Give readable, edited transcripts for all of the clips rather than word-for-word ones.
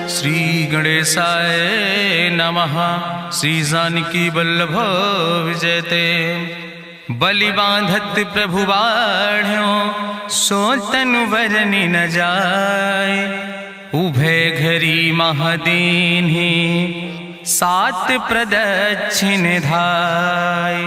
श्री गणेशाय नमः। श्री जानकी वल्लभ विजयते। बलि बांधत प्रभु बाढ़ो सो तनु बरनि न जाय। उभय घरी महादीन्हि सात प्रदक्षिण धाय।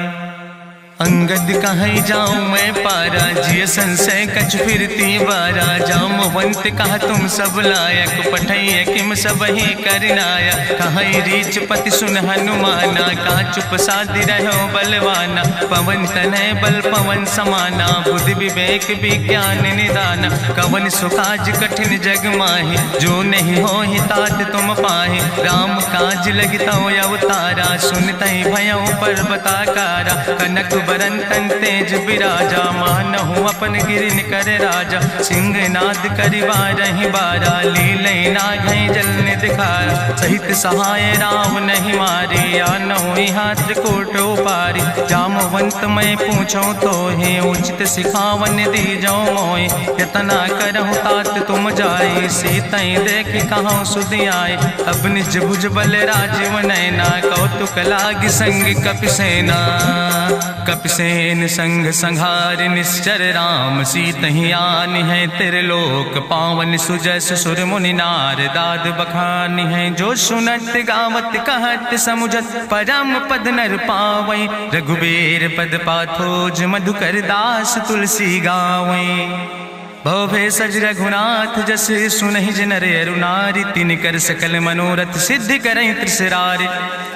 अंगद कहीं जाऊं मैं पारा जिय संशय कछ फिरती बारा। जामवंत कहा तुम सब लायक पठैय किम सब ही करनाया। कहीं रीच पति सुन हनुमाना कहा चुप साधि रहो बलवाना। पवन तनय बल पवन समाना बुद्धि विवेक विज्ञान निदाना। कवन सुकाज कठिन जग माहि जो नहीं हो ही तात तुम पाहि। राम काज लगितो अवतारा सुनतहि भयउ पर्वताकारा। कनक बरन तन तेज बिराजा मानहु अपन गिरिन कर राजा। सिंह नाद करिवारहि बारा लीलै नागहि जल निधिखारा। सहित सहाय राम नहीं मारे आनहु यहाँ त्रिकूट उपारी। जामवंत मैं पूछो तो हे उचित सिखावन दीजो मोय। यतना करहु तात तुम जाए सीतई देख कहूँ सुधि आए। अब निज भुज बल राजीव नैना कौतुक लाग संग कपिसेना। कपिसेन संग संहार निश्चर राम सीतहि आनि है त्रिलोक पावन। सुजस सुर मुनि नार दाद बखानि है। जो सुनत गावत कहत समुझत परम पद नर पावै। रघुबीर पद पाथोज मधुकर दास तुलसी गावै। भवभय सज रघुनाथ जस सुनहि जिनर अरुनारि। तिनकर सकल मनोरथ सिद्धि करहि त्रिसरारि।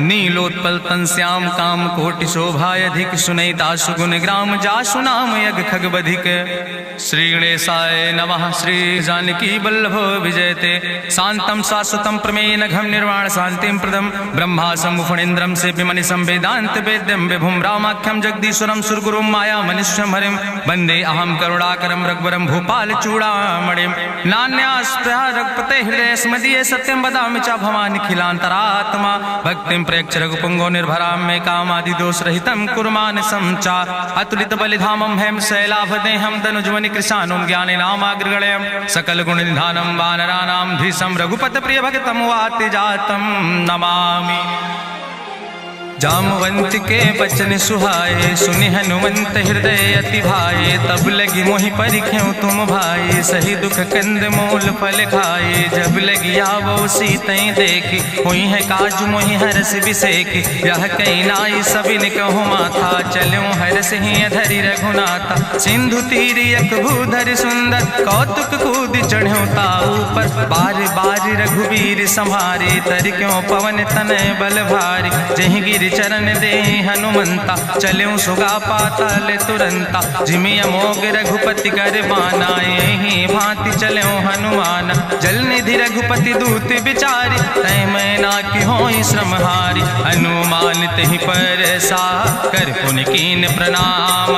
नीलोत्पल तन श्याम काम कोटि शोभा अधिक। सुनहि दासु गुण ग्राम जासु नाम यज्ञ खग बधिक। श्री गणेशाय नमः। श्री जानकी वल्लभ विजयते। शांतम शाश्वतम प्रमेयन घम निर्वाण शांतिम प्रदम। ब्रह्मा शंभु फणीन्द्रम सेव्यमणि संवेदांत वेद्यम विभुम रामाख्यम जगदीश्वरम सुरगुरुम माया मनुष्यम हरिम। वंदे अहम करुणाकरम रघुवरम भूपाल चूड़ामणिम। नान्यास्पृहा रघुपते हृदय स्मदीय सत्यम वदामि च भवानिखिलांतरात्मा। भक्तिम प्रयच्छ रघुपुंगो निर्भराम मे कामादि दोष रहितम कुर्मान समचा। अतुलित बलिधामम हेम शैलाभदेहम दनुजवनि कृशानुम ज्ञानि नामाग्रगण्यम। सकल गुण निधानम वानराणाम धीसम रघुपत प्रिय भगतम वाति जातम नमामि। जामवंत के बचन सुहाए सुनि हनुमंत हृदय अति भाए। तब लगी मोहि परिख्यो तुम भाई सही दुख कंद मूल फल खाए। जब लगी आवो सीतई देखी हुई है काज मोहि हरस बिसेखी। यह कई नाई सबिन कहु माथा चलो हरस ही धरि रघुनाथा। सिंधु तीर यक भूधर सुंदर कौतुक कूद चढ़ो ताऊ पर। बार बार रघुबीर संहारे तर क्यों पवन तनय बल भारी। जहि गिर चरण दे हनुमंता चलो सुगा पाताल तुरंता। जिमि अमोघ रघुपति कर बाना यही भांति चलो हनुमाना। जल निधि रघुपति दूत बिचारी तय मैना की होई श्रमहारी। हनुमान तहि पर सा कर पुनि कीन प्रणाम।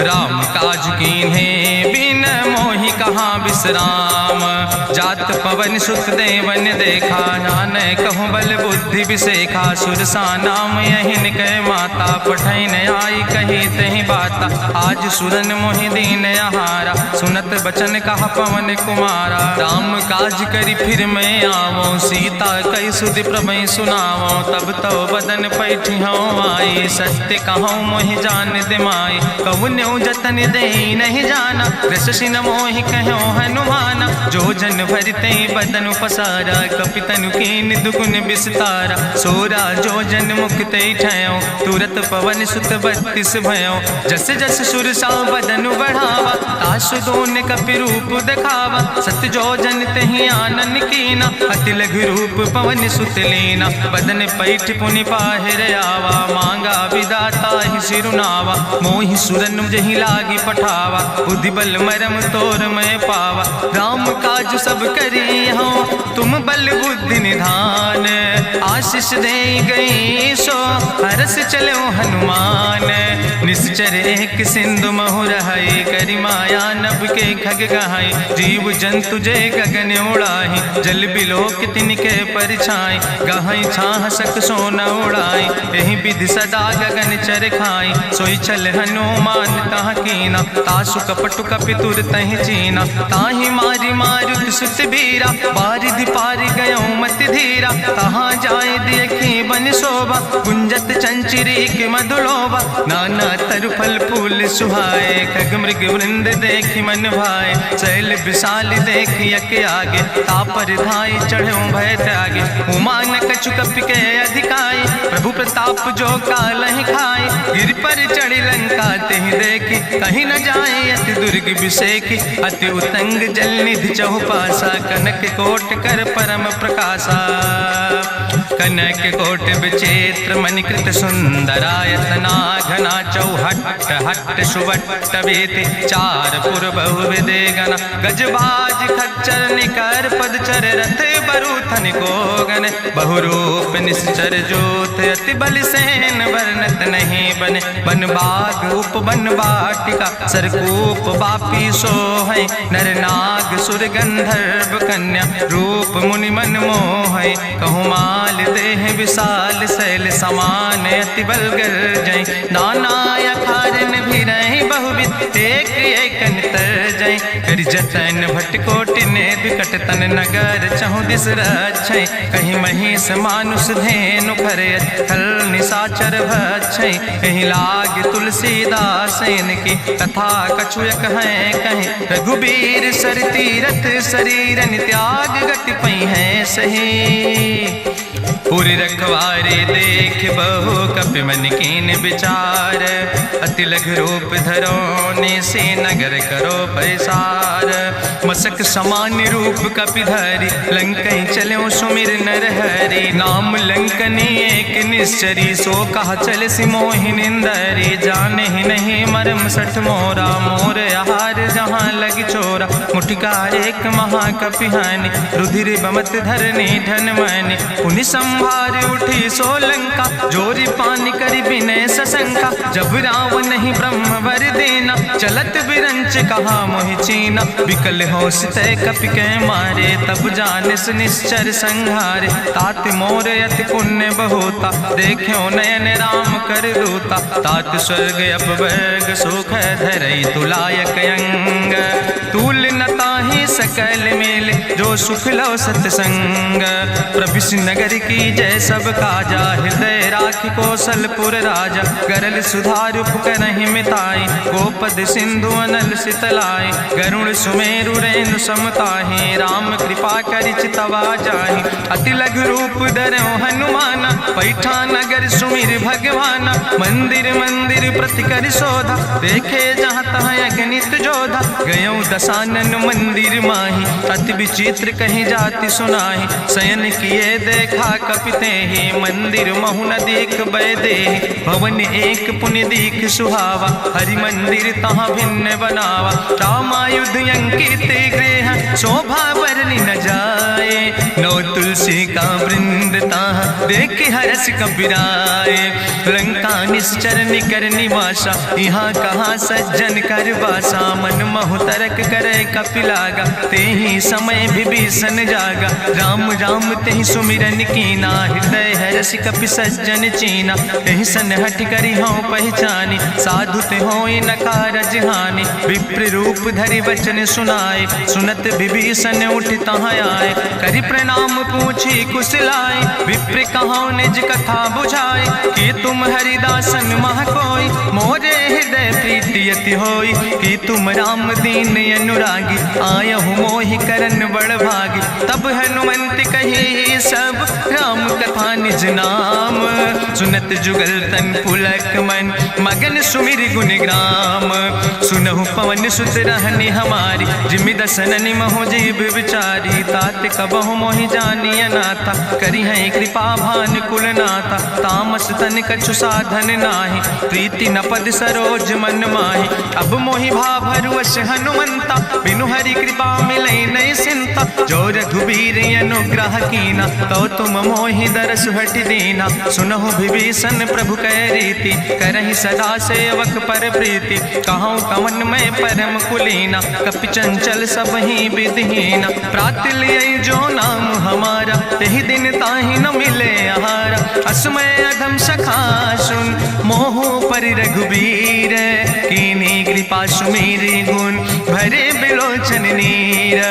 राम काज कीन्हे बिन मोहि कहाँ विश्राम। जात पवन सुत देवन देखा नान कहूँ बल बुद्धि विसेखा। सुरसा नाम यहिन कह माता पठैन आई कही तहि बाता। आज सुरन मोहि दीन आहारा सुनत बचन कहा पवन कुमारा। राम काज करी फिर मैं आवो सीता कई सुधि प्रभु सुनावो। तब तो बदन पैठी हूँ आई सत्य कहूँ मोहि जान दिमाई। कहुन्यु जतन दे नहीं जाना रससिन मोहि कहो हनुमाना। जो जन भरते बदन पसारा कपितनु कीन दुगुन विस्तारा। सोरा जो जन मुक्ते ठयो तुरत पवन सुत 32 भयो। जस जस सुरसा बदन बढ़ावा तासु दोन कपि रूप दिखावा। सत्य जो जन तहि आनन कीना अति लघु रूप पवन सुत लीना। बदन पैठ पुनि पाहिर आवा मांगा विदाता ही सिरुनावा। मोहि सुरन जहि लागी पठावा बुद्धि बल मरम तोर मैं पावा। राम काज सब करी हो तुम बल बुद्धि निधान। आशीष दे गई सो हरस चलो हनुमान। निश्चर एक सिंधु महुर हई करी माया नभ के खग गहाई। जीव जंतु जे गगन उड़ाही जल बिलोक तिनके परछाई। गहाई छाह सक सोन उड़ाई यही विधि सदा गगन चर खाई। सोई चल हनुमान तह कीना तासु कपटु कपितुर तहि चीना। ताहि मारी मारुत सुत बीरा बारिधि पारि गयो मत धीरा। तहाँ जाय देखी बन शोभा गुंजत चंचिरीक मधुलोभा। नाना तरु फल फूल सुहाए खग मृग वृंद देखी मन भाए। शैल विशाल देखी यके आगे तापर धाई चढ़ो भय त्यागे। उमान कछु कपि के अधिकाई प्रभु प्रताप जो कालहि खाई। गिर पर चढ़ी लंका तेहि देखी कहीं न जाए अति दुर्ग विषेखी। अति उतंग जल निधि चहुपासा कनक कोट कर परम प्रकाशा। कनक कोट विचित्र मणिकृत सुंदरायतना घना चौहट्ट हट्ट सुवट्ट वेति। चार पुर बहुविधे गना गजबाज खच्चर निकर पदचर रथ बरूथन को गन। बहुरूप निश्चर जोत अति बल सेन वर्णत नहीं बने। बन बाग उप बन बाटिका सरकूप बापी सोहै। नर नाग सुर गंधर्व कन्या रूप मुनि मन मोहै। कहूँ माल देह विशाल शैल समान अति बलगर जय। नाना अखारन भी रही बहुविध एक एक अंतर जय। कर जतन भटकोटि ने विकट तन नगर चहु दिस रक्षै। कहीं महिष मानुष धेनु खरे खल निशाचर भक्षै। कहीं लाग तुलसीदास इनकी कथा कछुयक है कहीं। रघुबीर सर तीरथ शरीरन त्याग गति पई है सही। पूरी रखवारे देख बहु कपि मन कीन विचार। अति लघु रूप धरो ने से नगर करो पैसार। मसक समान रूप कपि धरि लंकई चलो सुमिर नर हरि। नाम लंकनी एक निश्चरी सो कहा चल सी मोहि निंदरी। जाने ही नहीं मरम सठ मोरा मोर आहार जहाँ लग चोरा। मुठिकार एक महाकपि हानि रुधिर बमत धरनी धन मनि। पुनि संभार उठी सोलंका जोरी पानी करी विनय सशंका। जब रावण नहीं ब्रह्म वर देना चलत बिरंच कहा मोहि चीना। विकल होश तय कपि के मारे तब जानिस निश्चर संहारे। तात मोर अति पुण्य बहुता देखो नयन राम कर दूता। तात स्वर्ग अपवर्ग सुख धरई तुलायक अंग। तूल न ताहि सकल मेल जो सुख लो सत्संग। प्रभिस नगर की जय सब काजा हृदय राखि कौशलपुर राजा। गरल सुधारु करहि मिताई गोपद सिंधु अनल सितलाई। गरुण सुमेरु रेणु समताहि राम कृपा करि चितवा जाहि। अति लघु रूप धरो हनुमाना पैठा नगर सुमिर भगवाना। मंदिर मंदिर प्रति कर शोधा देखे जहाँ तहाँ अगणित जोधा। गयो दशानन मंदिर माही अति विचित्र कहीं जाति सुनाही। शयन किए देखा कपिते ही मंदिर महु न देख बैदे। भवन एक पुण्य दीख सुहावा हरि मंदिर तहाँ भिन्न बनावा। रामायुध अंकित गृह शोभा वर्णि न जाए। नौ तुलसी का वृंद तहाँ देख हरस कबीराए। लंका निश्चर निकर निवासा यहाँ कहाँ सज्जन कर वासा। मन महु तरक करे कपिलागा ते ही समय विभीषण जागा। राम राम तेहि सुमिरन कीना हृदय हरस कपि सज्जन चीना। एहि सन हठ करि हूँ पहचानी साधु ते होई न कारज हानि। विप्र रूप धरि वचन सुनाए सुनत विभीषण उठ तहाँ आए। करि प्रणाम पूछी कुशलाए विप्र कहाँ निज कथा बुझाए। कि तुम हरिदासन मह कोई मोरे हृदय प्रीति अति होई। कि तुम राम दीन अनुरागी आयहु मोहि करन बड़ भागी। तब हनुमंत कही सब राम कथा निज नाम। सुनत जुगल तन पुलक मन मगन सुमिर गुण ग्राम। सुनहु पवन सुत रहनी हमारी जिमि दसननि महो जीव विचारी। तात कबहु मोहि जानी अनाथा करी है कृपा भान कुलनाथा, तामस तन कछु साधन नाही, प्रीति न पद सरोज मन माही। अब मोहि भाभरुअस हनुमंता, बिनु हरि कृपा मिलै नहीं सिंता। जो रघुबीर अनुग्रह कीना, तो तुम मोहि दरस हटि दीना। सुनहु विभीषण प्रभु कै रीति, करहि सदा सेवक पर प्रीति। कहूँ कवन में परम कुलीना, कपि चंचल सब ही विधिहीना। प्रात लियै जो नाम हमारा, यही दिन ताहि न मिले आहारा। असमय अधम सखा सुन, मोह पर रघुबीर। कीन्ही कृपा सुमेरि गुण, भरे बिलोचन नीर।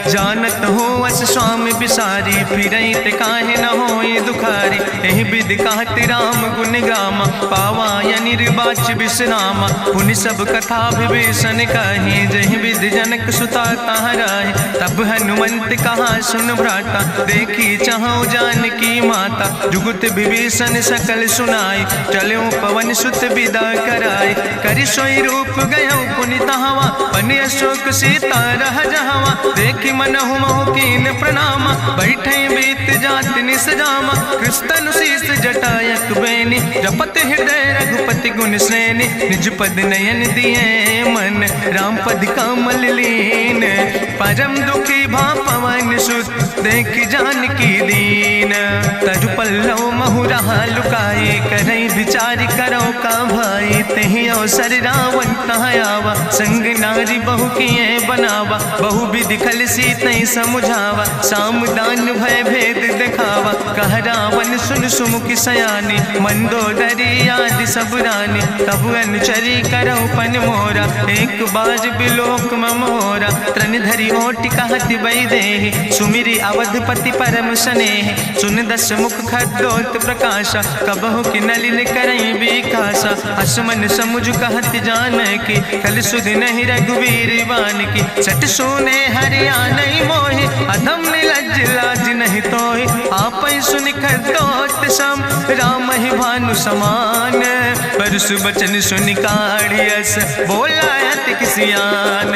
जानत हो अस स्वामी बिसारी, फिरहि ते काहे न होई दुखारी। एहि विधि कहत राम गुण गामा, पावा निर्वाच विश्रामा। पुनि सब कथा विभीषण कही, जहि विधि जनक सुता कहाँ रहे। तब हनुमंत कहा सुन भ्राता, देखी चाहूँ जानकी माता। जुगुत विभीषण सकल सुनाई, चलो पवन सुत विदा कराई। करि सोई रूप गयो पुनि तहवा, बनि अशोक सीता रह जहवा। देखी मनहु मोह कीन प्रणामा, बैठे बीत जात निस जामा। कृष्ण शीस जटायक बेनी, जपत हृदय रघुपति गुण श्रेणी। निज पद नयन दिए मन, राम पद कमल लीन। परम दुखी भा पवन सुत, देख जानकी दीन। तरु पल्लव महु रहा लुकाई, करई विचार करो का भाई। तेहि अवसर रावण तहाँ आवा, संग नारी बहु किए बनावा। बहु विधि खल सीतै समुझावा, साम दान भय भेद दिखावा। कह रावण सुन सुमुखी सयानी, मंदोदरी आदि सब रानी। तब अनुचरी करौ पन मोरा, एक बाज बिलोक ममोरा। त्रन धरि ओट कहत वैदेही, सुमिरि अवधपति परम स्नेह। सुन दस मुख खद्योत प्रकाशा, कबहु कि नलिन करई विकासा। असमन समुझ कहत जानकी, कल सुध नहीं रघुवीर बान की। सट सुने हरियाणई मोहि, अधम निलज्ज लाज नहीं तोहि। आपै सुनि खद्योत सम, राम ही भानु समान। परसु बचन सुनि काढ़ियस, बोला अति किसियान।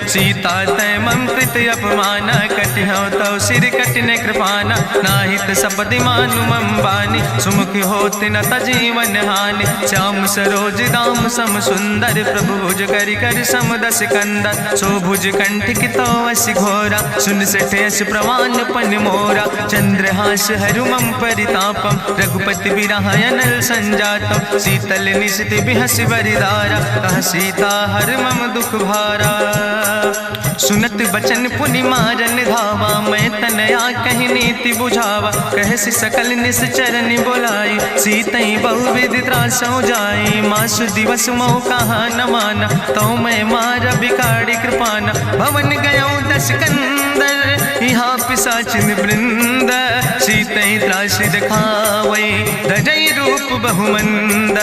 सीता तै मम कृत अपमाना, कटिहौ तौ सिर कटिन कृपाना। नाहित सपदि मानु मम बानी, सुमुख होत न तजीवन हानि। श्याम सरोज दाम सम सुंदर, प्रभु भुज करि करि सम दस कंदर। सो भुज कंठ कितो अस घोरा, सुन सठ यस प्रवान पन मोरा। चंद्रहास हरु मम परितापम, रघुपति बिरह अनल संजातम। शीतल निशित बिहसि बरिदारा, कह सीता हर मम दुख भारा। सुनत बचन पुनि मारन धावा, मैं तनया कहि नीति बुझावा। कहसि सकल निश्चरनि बोलाई, सीतई बहुविधि त्रासौ जाई। मासु दिवस मोह कहा न माना, तो मैं मार बिगाड़ी कृपाना। भवन गयो दस कंदर, यहाँ पिशाचिन वृंद। सीतई त्रास दिखावै, धजई रूप बहुमंद।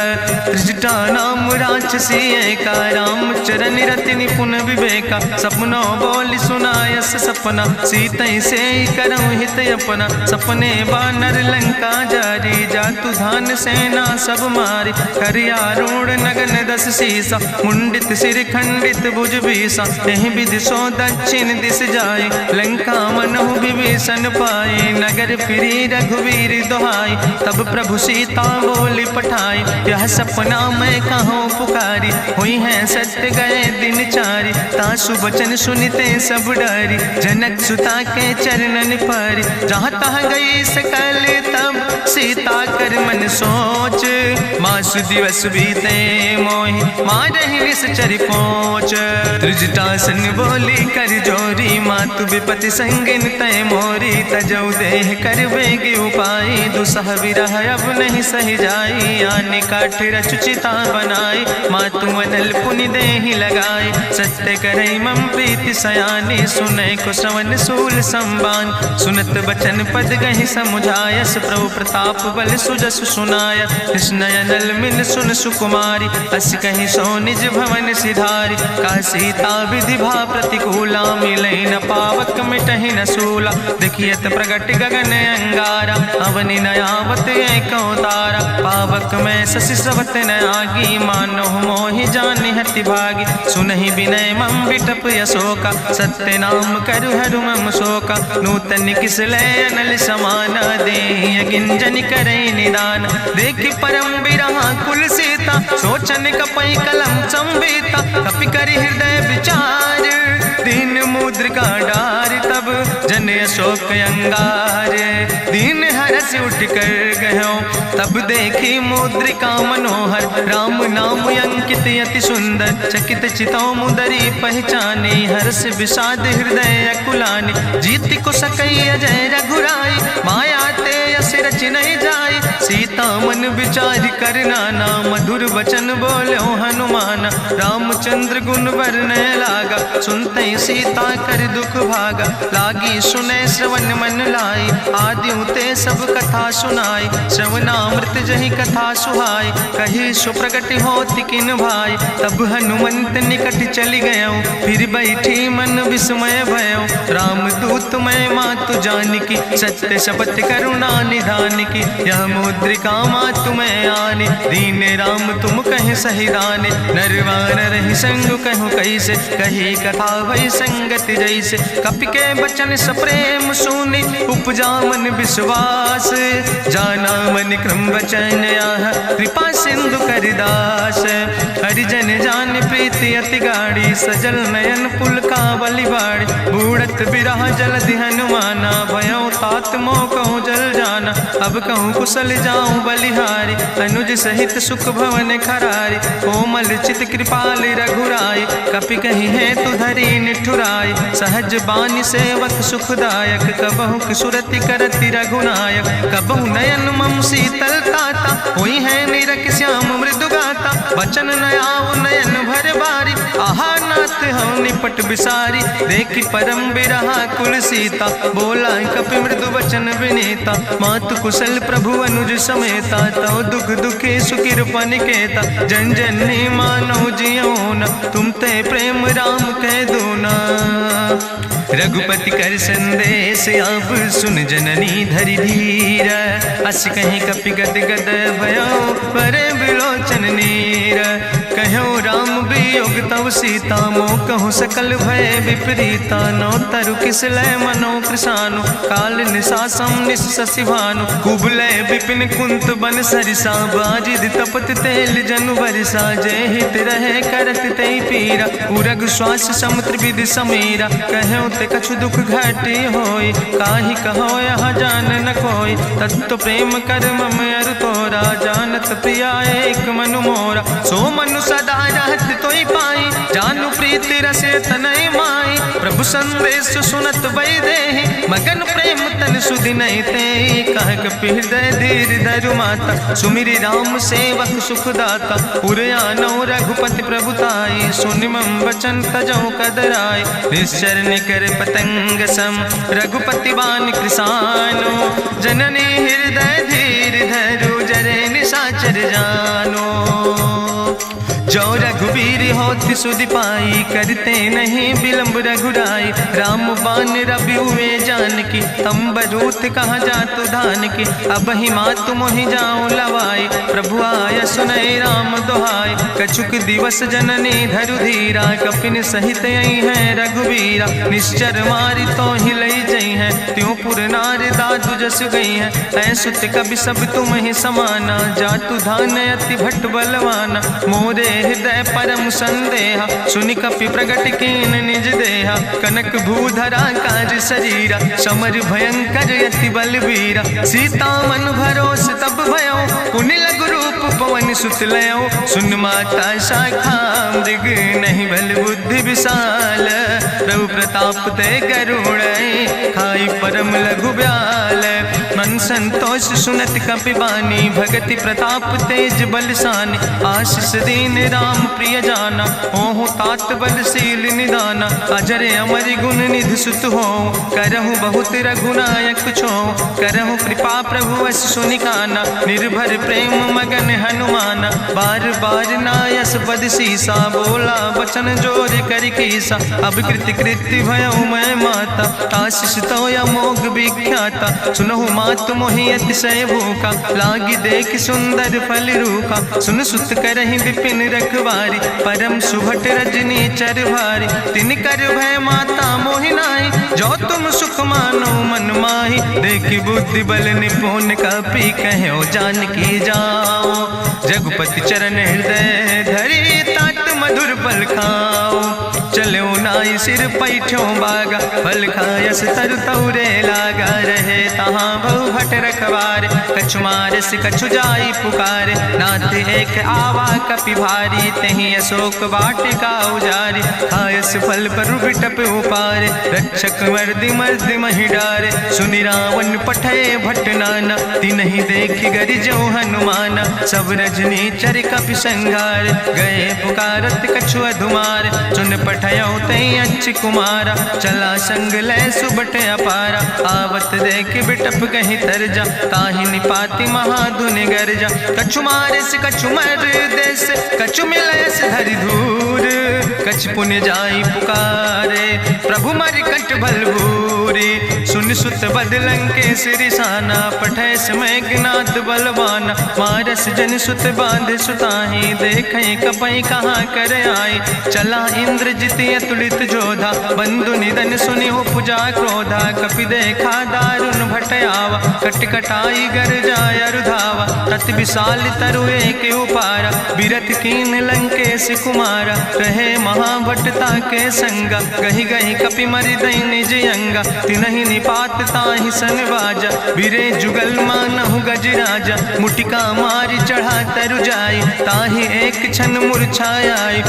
त्रिजटा नाम राक्षसी एका, राम चरण रति निपुण विवेका। सपनो बोल सुनायस सपना, सीतई से करऊँ हित अपना। सपने बानर लंका जारी, जातु धान सेना सब मारी। करियारूढ़ नगन दस सीसा, मुंडित सिर खंडित भुज बीसा। यही विधि सो दक्षिण दिस जाए, लंका मनहु विभीषण पाए। नगर फिरी रघुवीर दुहाई, तब प्रभु सीता बोली पठाई। यह सपना मैं कहूँ पुकारी, हुई है सत्य गए दिन चारी। तासु वचन सुनते सब डरी, जनक सुता के चरणन पर। जहाँ तहाँ गई सकल तब, सीता कर मन सोच। मासु दिवस बीते मोहि, मारहि निश्चर पहुँच। त्रिजटासन बोली कर जोरी, मातु विपति संगिन तय मोरी। तजौ देह कर बेग उपाय, दुसह विरह अब नहीं सही जाई। आने काठ रचुचिता बनाई, मातु अनल पुनि देहि लगाई। सत्य करई मम प्रीति सयानी, सुनै को श्रवण सूल संबान। सुनत बचन पद गहि समुझायस, प्रभु प्रताप बल सुजस सुनाय। कृष्ण अनल मिल सुन सुकुमारी, अस कहि सो निज भवन सिधारी। का सीता विधि भा प्रतिकूला, मिलै न पावक मिटहि न सूला। देखियत प्रगट गगन अंगारा, अवनि न आवत एक तारा। पावक में शशि स्रवत न आगी, मानो मोहि जानि हति भागी। सुनहि विनय मम विटप यशोका, सत्य नाम करु हरु मम शोका। नूतन किसलय अनल समाना दे गिंजन करे निदान। देखी परम बिरहा कुल सीता सोचन कपई कलम संवेता। कपि करि हृदय विचार दीन मुद्रिका डार। तब जन अशोक अंगार दीन हरस उठ कर गयो। तब देखी मुद्रिका मनोहर राम नाम अंकित अति सुंदर। चकित चितौ मुदरी पहचाने हर्ष विषाद हृदय अकुलाने। जीत को सकई अजय रघुराई माया ते यस रच नहीं जाई। सीता मन विचार कर नाना मधुर वचन बोलो हनुमाना। रामचंद्र गुण वर्णय लागा सुनते सीता कर दुख भागा। लागी सुने श्रवण मन लाई आदि ते सब कथा सुनाई। श्रवणामृत जहि कथा सुहाई कही सुप्रगट होति किन भाई। तब हनुमंत निकट चली गयो फिर बैठी मन विस्मय भयो। राम दूत मैं मातु जानकी सत्य शपथ करुणा निधान की। यह मुद्रिका मातु मैं आने दीन राम तुम कहे सही दाने। नरवान रही संग कहूँ कैसे कही कथा वही संगत जैसे। कपि के बचन सप्रेम सुनि उपजा मन विश्वास। जाना मन क्रम वचन आह कृपा सिंधु करिदास। हरिजन जान प्रीति अति गाड़ी सजल नयन पुल का बलिबाड़ी। बूढ़त बिरह जलधि हनुमाना भयो तात मोह कहूँ जल जाना। अब कहूँ कुशल जाऊँ बलिहारी अनुज सहित सुख भवन खरारी। कोमल चित कृपाल रघुराई कपि कही है तु धरी निठुराई। सहज बानी सेवक सुखदायक कबहु सुरति करति रघुनायक। कबहु नयन मम शीतल ताता हुई है निरख श्याम मृदु गाता। बचन नयाव नयन भर बारी आहा नाथ हम निपट बिसारी। देखी परम बिरहा कुल सीता बोला कपि मृदु वचन विनीता। मातु कुशल प्रभु अनुज समेता तव दुख दुखी सुखिरपन केता। जन जननी मानो जियोना तुम ते प्रेम राम कह दूना। रघुपति कर संदेश अब सुन जननी धरि धीर। अस कहीं कपि गद गद भयो पर बिलोचन नीर। कहो राम वियोग तव सीता मोह कहूँ सकल भय विपरीता। नौ तरु किसलय मनो कृशानु काल निशासम निशि भानु। कुबलय विपिन कुंत बन सरिसा बाजिद तपत तेल जनु बरिसा। जय हित रहे करत ते पीरा उरग श्वास समुद्र विधि समीरा। कहो ते कछु दुख घाटी होई काहि कहो यह जान न कोई। तत्व प्रेम कर मम अरु तोरा जानत प्रिया एक मनु मोरा। सो मनु सदा रहत तोई पाई जानु प्रीति रसे तनय माई। प्रभु संदेश सुनत वै देहि मगन प्रेम तन सुधि नहीं ते। कह कपि हृदय धीर धरु माता सुमिरि राम सेवक सुखदाता। पुरयानो रघुपति प्रभुताई सुनि मम वचन तजौ कदराय। निश्चर निकर पतंग सम रघुपति बान कृसानो। जननी हृदय धीर धरु जरे निशाचर जानो। जो रघुवीर होति सुधि पाई करते नहीं विलंब रघुराई। राम बान रवि हुए जानकी तम्बरूत कहाँ जातु धान की। अब ही मातु मोहि जाऊँ लवाई प्रभु आय सुनय राम दुहाई। कछुक दिवस जननी धरु धीरा कपिन सहित यही है रघुवीरा। निश्चर मारी तो ही लई जई है त्यों पुर नार दादु जस गई है। ऐसुत कभी सब तुम ही समाना जातु धान अति भट बलवाना। मोरे हृदय परम संदेहा सुनि कपि प्रगट कीन निज देहा। कनक भूधरा काज शरीरा समर भयंकर यति बलवीरा। सीता मन भरोस तब भयो पुनि लघु रूप पवन सुत लयो। सुन माता शाखा मृग नहीं बल बुद्धि विशाल। प्रभु प्रताप ते करुण खाई परम लघु ब्याल। मन संतोष सुनत कपि बानी भगति प्रताप तेज बलसानी। आशीष दीन राम प्रिय जाना ओहु तात बलशील निदाना। अजर अमर गुण निधि सुत हो करहु बहुत रघुनायक छो। करहु कृपा प्रभु अस सुनिकाना निर्भर प्रेम मगन हनुमाना। बार बार नायस पद सीसा बोला वचन जोर कर कीसा। अब कृति कृति भयो मैं माता आशीष तो अमोघ विख्याता। सुनहु मात मात मोहि अतिशय भूखा, लागी देख सुंदर फल रूखा। सुन सुत करहि विपिन रखवारी, परम सुभट रजनी चर भारी। तिन कर भय माता मोहि नाहि, जो तुम सुख मानो मन माहि। देखि बुद्धि बल निपुण कपि, कहो जानकी जाओ। जगुपति चरण हृदय धरि, तात मधुर फल खाओ। चलो नाई सिर पैठो बागा, फल खायस तरु तौरे लागा। रहे तहाँ बहु भट रखवारे, कछु मारस कछु जाई पुकारे। नाथ एक आवा कपि भारी, तहीं अशोक वाटिका उजारी। खायस फल पर बिटप उपारे, रक्षक मर्दि मर्दि महि डारे। सुनि रावण पठय भट नाना, तिन्हि देखि गरिजो हनुमाना। सब रजनी चर कपि संघार, गए पुकारत कछु अधुमार। सुन पठयो तई अच्छ कुमारा, चला संग लय सुबट अपारा। आवत देख बिटप कहीं तरजा, ताहि निपाति महाधुनि गर्जा। कछु मारिस कछु मर देस, कछु मिलयस धरि धूर। कछ पुण्य जाई पुकारे, प्रभु मरि कंठ बलभूरी। सुन सुत बदलं के सिरिसाना, पठय समय ज्ञात बलवाना। मारस जन सुत बांध सुताही, देखें कपई कहाँ कर आई। चला इंद्रजित अतुलित जोधा, बंधु निधन सुनि उपजा क्रोधा। कपि देखा दारुण भटयावा, कट कटाई गर जाय रुधावा। तत विशाल तरु एक उपारा, बिरथ कीन लंकेश कुमारा। रहे महाभटता के संगा, गहि गहि कपि मरि दई निज अंगा। तिनहि निपात ताहि सन बाजा, बिरे जुगल मानहु गजराजा। मुटिका मारि चढ़ा तरु जाई, ताहि एक क्षण मूर्छाई।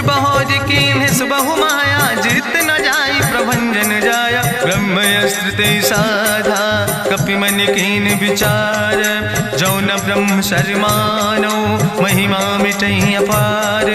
बहोज कीन्हिस बहु माया, जीत न जाई प्रभंजन जाया। ब्रह्मयस्त्र ते साधा, कपि मन कीन विचार। जौन ब्रह्म शर्मानो, महिमा मिटई अपार।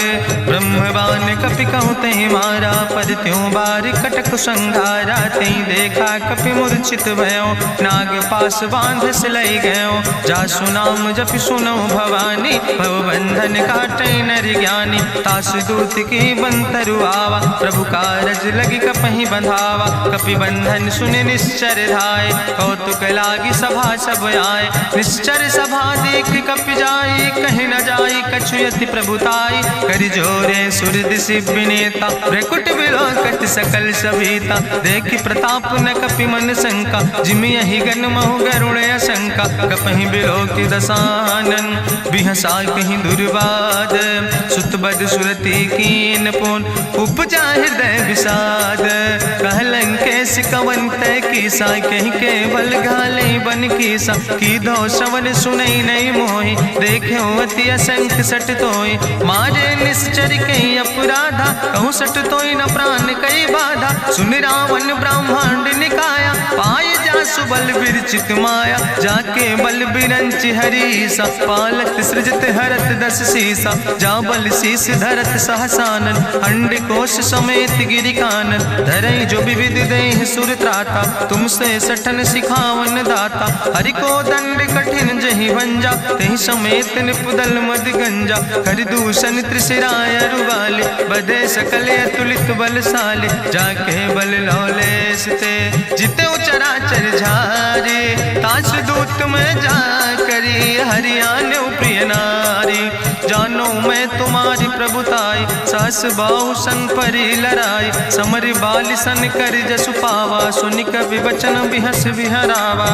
ब्रह्मवान कपि कहु तहि मारा, पर त्यों बार कटक संघारा। तई देखा कपि मूर्छित भयो, नाग पास बांध सिलई गयो। जासु नाम जपि सुनो भवानी, भव बंधन काटई नर ज्ञानी। तासु दूत की बंतरु आवा, प्रभु कारज लगी कपहि बंधावा। कपि बंधन सुनि निश्चर धाय, कौतुक लागी सभा सब आए। निश्चर सभा देख कपि जाई, कहीं न जाई कछु यति प्रभुताई। करि जोरे सुर दिसि विनेता, भ्रकुट विलोकत सकल सभीता। देखि प्रताप न कपि मन शंका, जिमि यहि गन महु गरुण असंका। कपहि बिलोकि दसानन, बिहसा कहीं दुर्वाद। सुत बद सुरति कीन पुन, उपजा हृदय विषाद। कहलन केस कवन तय कीसा, कहीं केवल घाले बन कीसा। कीधो श्रवण सुनई नहीं मोहि, देख्यो अति असंख्य सट तोय। मारे निश्चर कई अपराधा, कहूँ सट तोय न प्राण कई बाधा। सुन रावण ब्रह्मांड निकाया, पाय जासु बल विरचित माया। जाके बल बिरंच हरीसा, पालत सृजत हरत दस सीसा। जा बल शीस धरत सहसानन, अंड कोश समेत गिरि कानन। धरई जो विविध देह सुर त्राता, तुमसे सठन सिखावन दाता। हरि को दंड कठिन जहि भंजा, तहि समेत निपुदल मद गंजा। कर दूषण त्रिशिराय रुवाले, बधे सकल अतुलित बलशाले। जाके बल लौलेस ते, जिते चराचर झारे। तास दूत में जा करी, हरियाण प्रिय नारी। जानो मैं तुम्हारी प्रभुताई, सास बाहु सन परी लड़ाई। समर बाल सन कर जसु पावा, सुनि कवि वचन बिहस बिहरावा।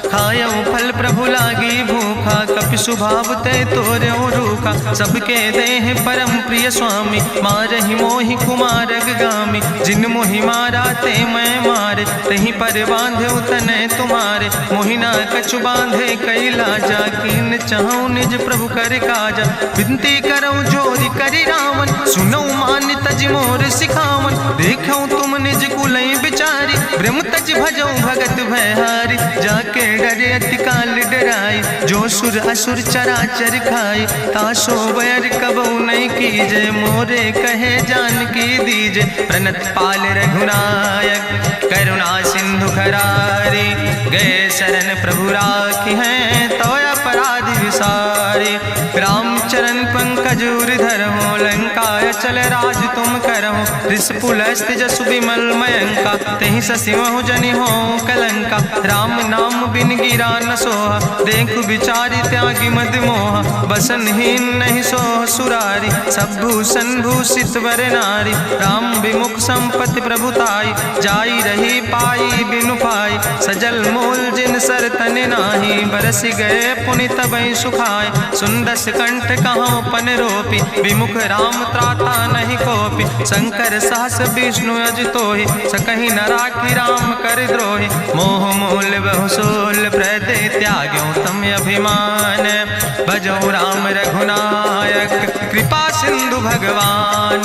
खायो फल प्रभु लागी भूखा, कपि सुभाव ते तोर्यो रूखा। सबके देह परम प्रिय स्वामी, मारहि मोहि कुमारग गामी। जिन मोहि मारा ते मैं मारे, तहीं पर बांधे तने तुम्हारे। मोहिना कछु बांधे कैला, जाकीन चाहूं निज प्रभु कर काजा। विनती करऊं जोरि करि रावण, सुनऊ मान तज मोर सिखावन। देखऊं तुम निज कुलई बिचारी, ब्रह्म तज भजऊं भगत भयहारी। जाके डरे अति काल डराई, जो सुर असुर चराचर खाई। तासो बैर कबऊ नहीं कीजे, मोरे कहे जानकी दीजे। प्रणत पाल रघुनायक, करुणा सिंधु खरारी। गए शरण प्रभु राखी हैं, तो अपराध विसारी। रामचरण पंकज धर हो, लंका काय चल राज तुम करहु, ऋष पुलस्त जसु विमल मयंका, तेहि ससिमहु जनि हो कलंका। राम नाम बिन गिरा न सोहा, देखु विचारि त्यागी मद मोहा। बसनहीन नहीं सोह सुरारी, सब भूषण भूषित वर नारी। राम विमुख संपत्ति प्रभुताई, जाई रही पाई बिनु पाई। सजल मूल जिन सर तन नाही, बरस गए पुनि तबहि सुखाय। सुंदस कंठ कहाँ पन रोपी, विमुख राम त्राता नहीं कोपी। शंकर सहस विष्णु अजितोहि, सकहि न राखि राम कर द्रोहि। मोह मूल बहु सोल प्रदे, त्याग्यो तम अभिमान। भजो राम रघुनायक, कृपा सिंधु भगवान।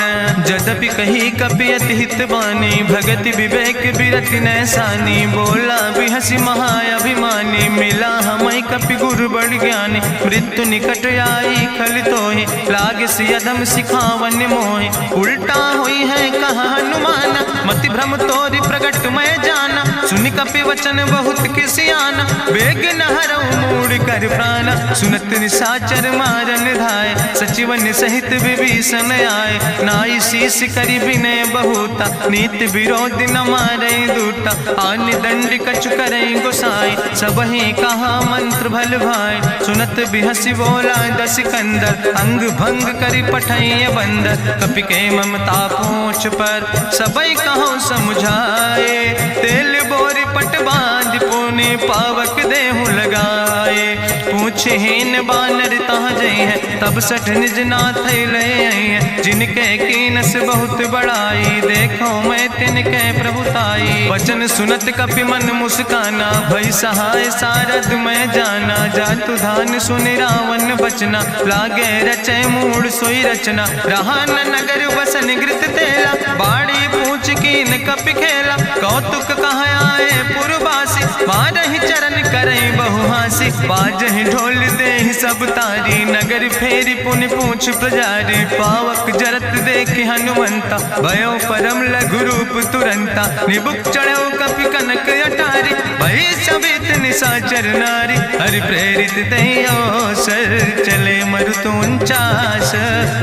जदपि कही कपि अति हित बानी, भगति विवेक बिरति नैसानी। बोला बिहसि महाअभिमानी, मिला हमय कपि गुरु बड़ ज्ञानी। मृत्यु निकट आई खल तोहि, लागे सियदम सिखावन मोहि। उल्टा हुई है कहा हनुमान, मति भ्रम तोरि प्रगट मैं जाना। सुनि कपि वचन बहुत किसियाना, बेग न हरऊ मूढ़ कर प्राण। सुनत निशाचर मारन धाय, सचिवन सहित विभीषण आए। नाई शीस करि विनय बहुता, नीति विरोध न मारै दूता। आन दंड कछु करै गोसाई, सबहि कहा मंत्र भल भाई। सुनत बिहसि बोला दस कंदर, अंग भंग करि पठैय बंदर। कपि के ममता पूछ पर, सबई कहो समुझाए। तेल बोरि पट बांधि पुनि, पावक देहु लगाए। पूछहीन बानर तहाँ जई है, तब सठ निज नाथ ले आई है। जिनके कीनस बहुत बड़ाई, देखो मैं तिनके प्रभुताई। वचन सुनत कपि मन मुस्काना, भई सहाय सारद मैं जाना। जातु धान सुनि रावण बचना, लागे रचै मूढ़ सोई रचना। रहा न नगर बसन घृत तेला, बाड़ी पूछ कीन कपि खेला। कौतुक कहाँ आए पुरवासी, मारहि चरण करई बहुहासी। बाजहि ढोल देहि सब तारी, नगर फेरी पुनि पूछ पुजारी। पावक जरत देखि हनुमंता, भयो परम लघु रूप तुरंता। निबुक चढ़ो कपि कनक अटारी, भई सबित निशाचर नारी। हरि प्रेरित तहि अवसर, चले मरुत 49।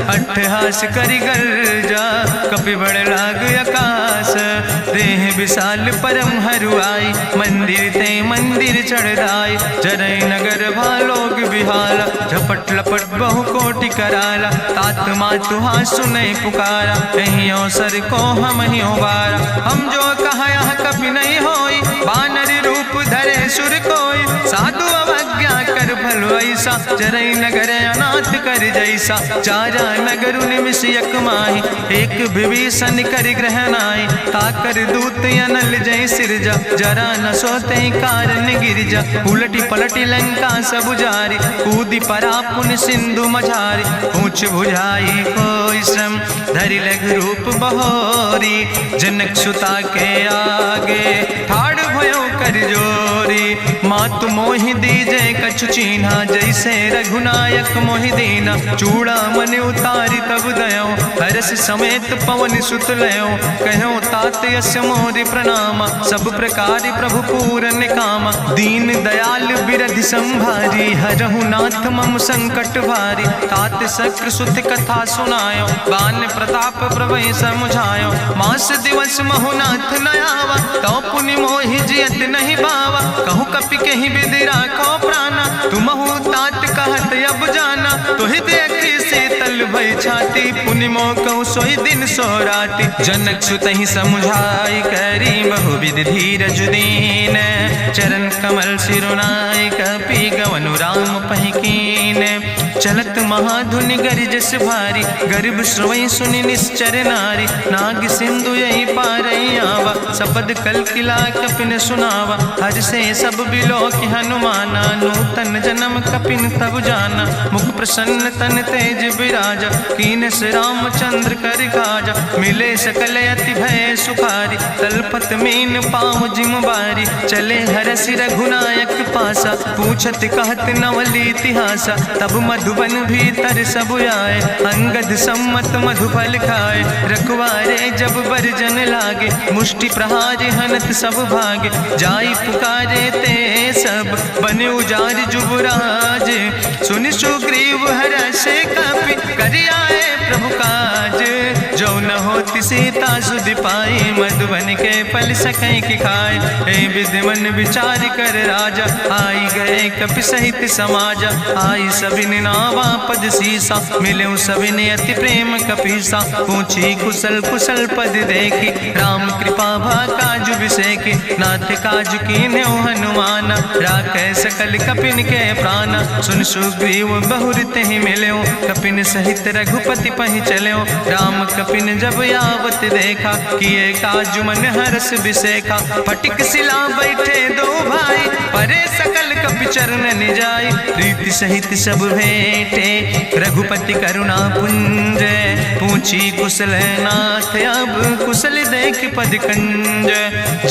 अट्ठहास करि गर्जा, कपि बड़ लाग आकाश। देह विशाल परम हरुआई, मंदिर ते मंदिर चढ़ाई। जरै नगर भालोग बिहाला, झपट लपट बहु कोटि कराला। तात मातु हाँ सुनै पुकारा, एहि अवसर को हम ही बारा। हम जो कहा यहाँ कपि नहीं होई, बानर रूप धरे सुर कोई। साधु अवज्ञा कर भल ऐसा, जरै नगर अनाथ कर जैसा। चारा नगर निमिष यक माही, एक विभीषण कर ग्रह नाई। ताकर दूत अनल जय सिरजा, जरा न सोते कारण गिरजा। उलटी पलटी लंका सब जारी, कूदी परा पुन सिंधु मझारी। पूछ बुझाई कोई श्रम, धरि लघु रूप बहोरी। जनक सुता के आगे, ठाड़ भयो कर जोरी। मातु मोहि दीजे कछु चीन्हा, जैसे रघुनायक मोहि दीना। चूड़ा मन उतारी तब दयो, हरस समेत पवन सुत लयो। कहो तात यस मोरि प्रणामा, सब प्रकार प्रभु पूरन कामा। दीन दयाल बिरधि संभारी, हरहु नाथ मम संकट भारी। तात शक्र सुत कथा सुनायो, बान प्रताप प्रभय समुझायो। मास दिवस महु नाथ न आवा, तो पुनि मोहि जियत नहीं बावा। कहु कपि कहि विधि राखो प्राणा, तुमहु तात कहत अब जाना। तोहि देखि शीतल भई छाती, पुनि मोह कहु सोई दिन सो राति। जनक सुतहि समुझाई, करी बहुविधि धीरज दीन। चरण कमल सिरुनाई, कपि गवनु राम पहि कीन। चलत महाधुनि गरिजस भारी, गर्भ श्रवै सुनि निश्चर नारी। नाग सिंधु यही पारई आवा, सबद कल किला कपिन सुनावा। हर से सब बिलोक हनुमाना, नूतन जन्म कपिन तब जाना। मुख प्रसन्न तन तेज विराजा, कीनस रामचंद्र कर काजा। मिले सकल अति भय सुखारी, तलपत मीन पाँव जिम बारी। चले हरस रघुनायक पासा, पूछत कहत नवल इतिहासा। तब मधुबन भीतर सब आए, अंगद सम्मत मधुफल खाए। रखवारे जब बरजन लागे, मुष्टि प्रहार हनत सब भागे। जाई पुकारे ते सब, बने उजार जुबराज। सुनि सुग्रीव हरषे कपि, करि आए प्रभु काज। सीता सुधि पाई, मधुबन के फल सकै की खाए। हे विधि मन विचार कर राजा, आई गए कपि सहित समाजा। आई सबिन नावा पद सीसा, मिले सबिन अति प्रेम कपीसा। पूछी कुशल कुशल पद देखी, राम कृपा भा काजु बिसेकी। नाथ काजु कीन्हे हनुमाना, राखे सकल कपिन के प्राणा। सुन सुग्रीव बहुर तेहि मिल्यो, कपिन सहित रघुपति पहि चल्यो। राम कपिन जब यावत देखा, किए काजु मन हरस बिसेखा। फटिक सिला बैठे दो भाई, परे सकल कपि चरण निजाई। प्रीति सहित सब भेंटे, रघुपति करुणा पुंज। पूछी कुशल नाथ, अब कुशल देख पद कंज।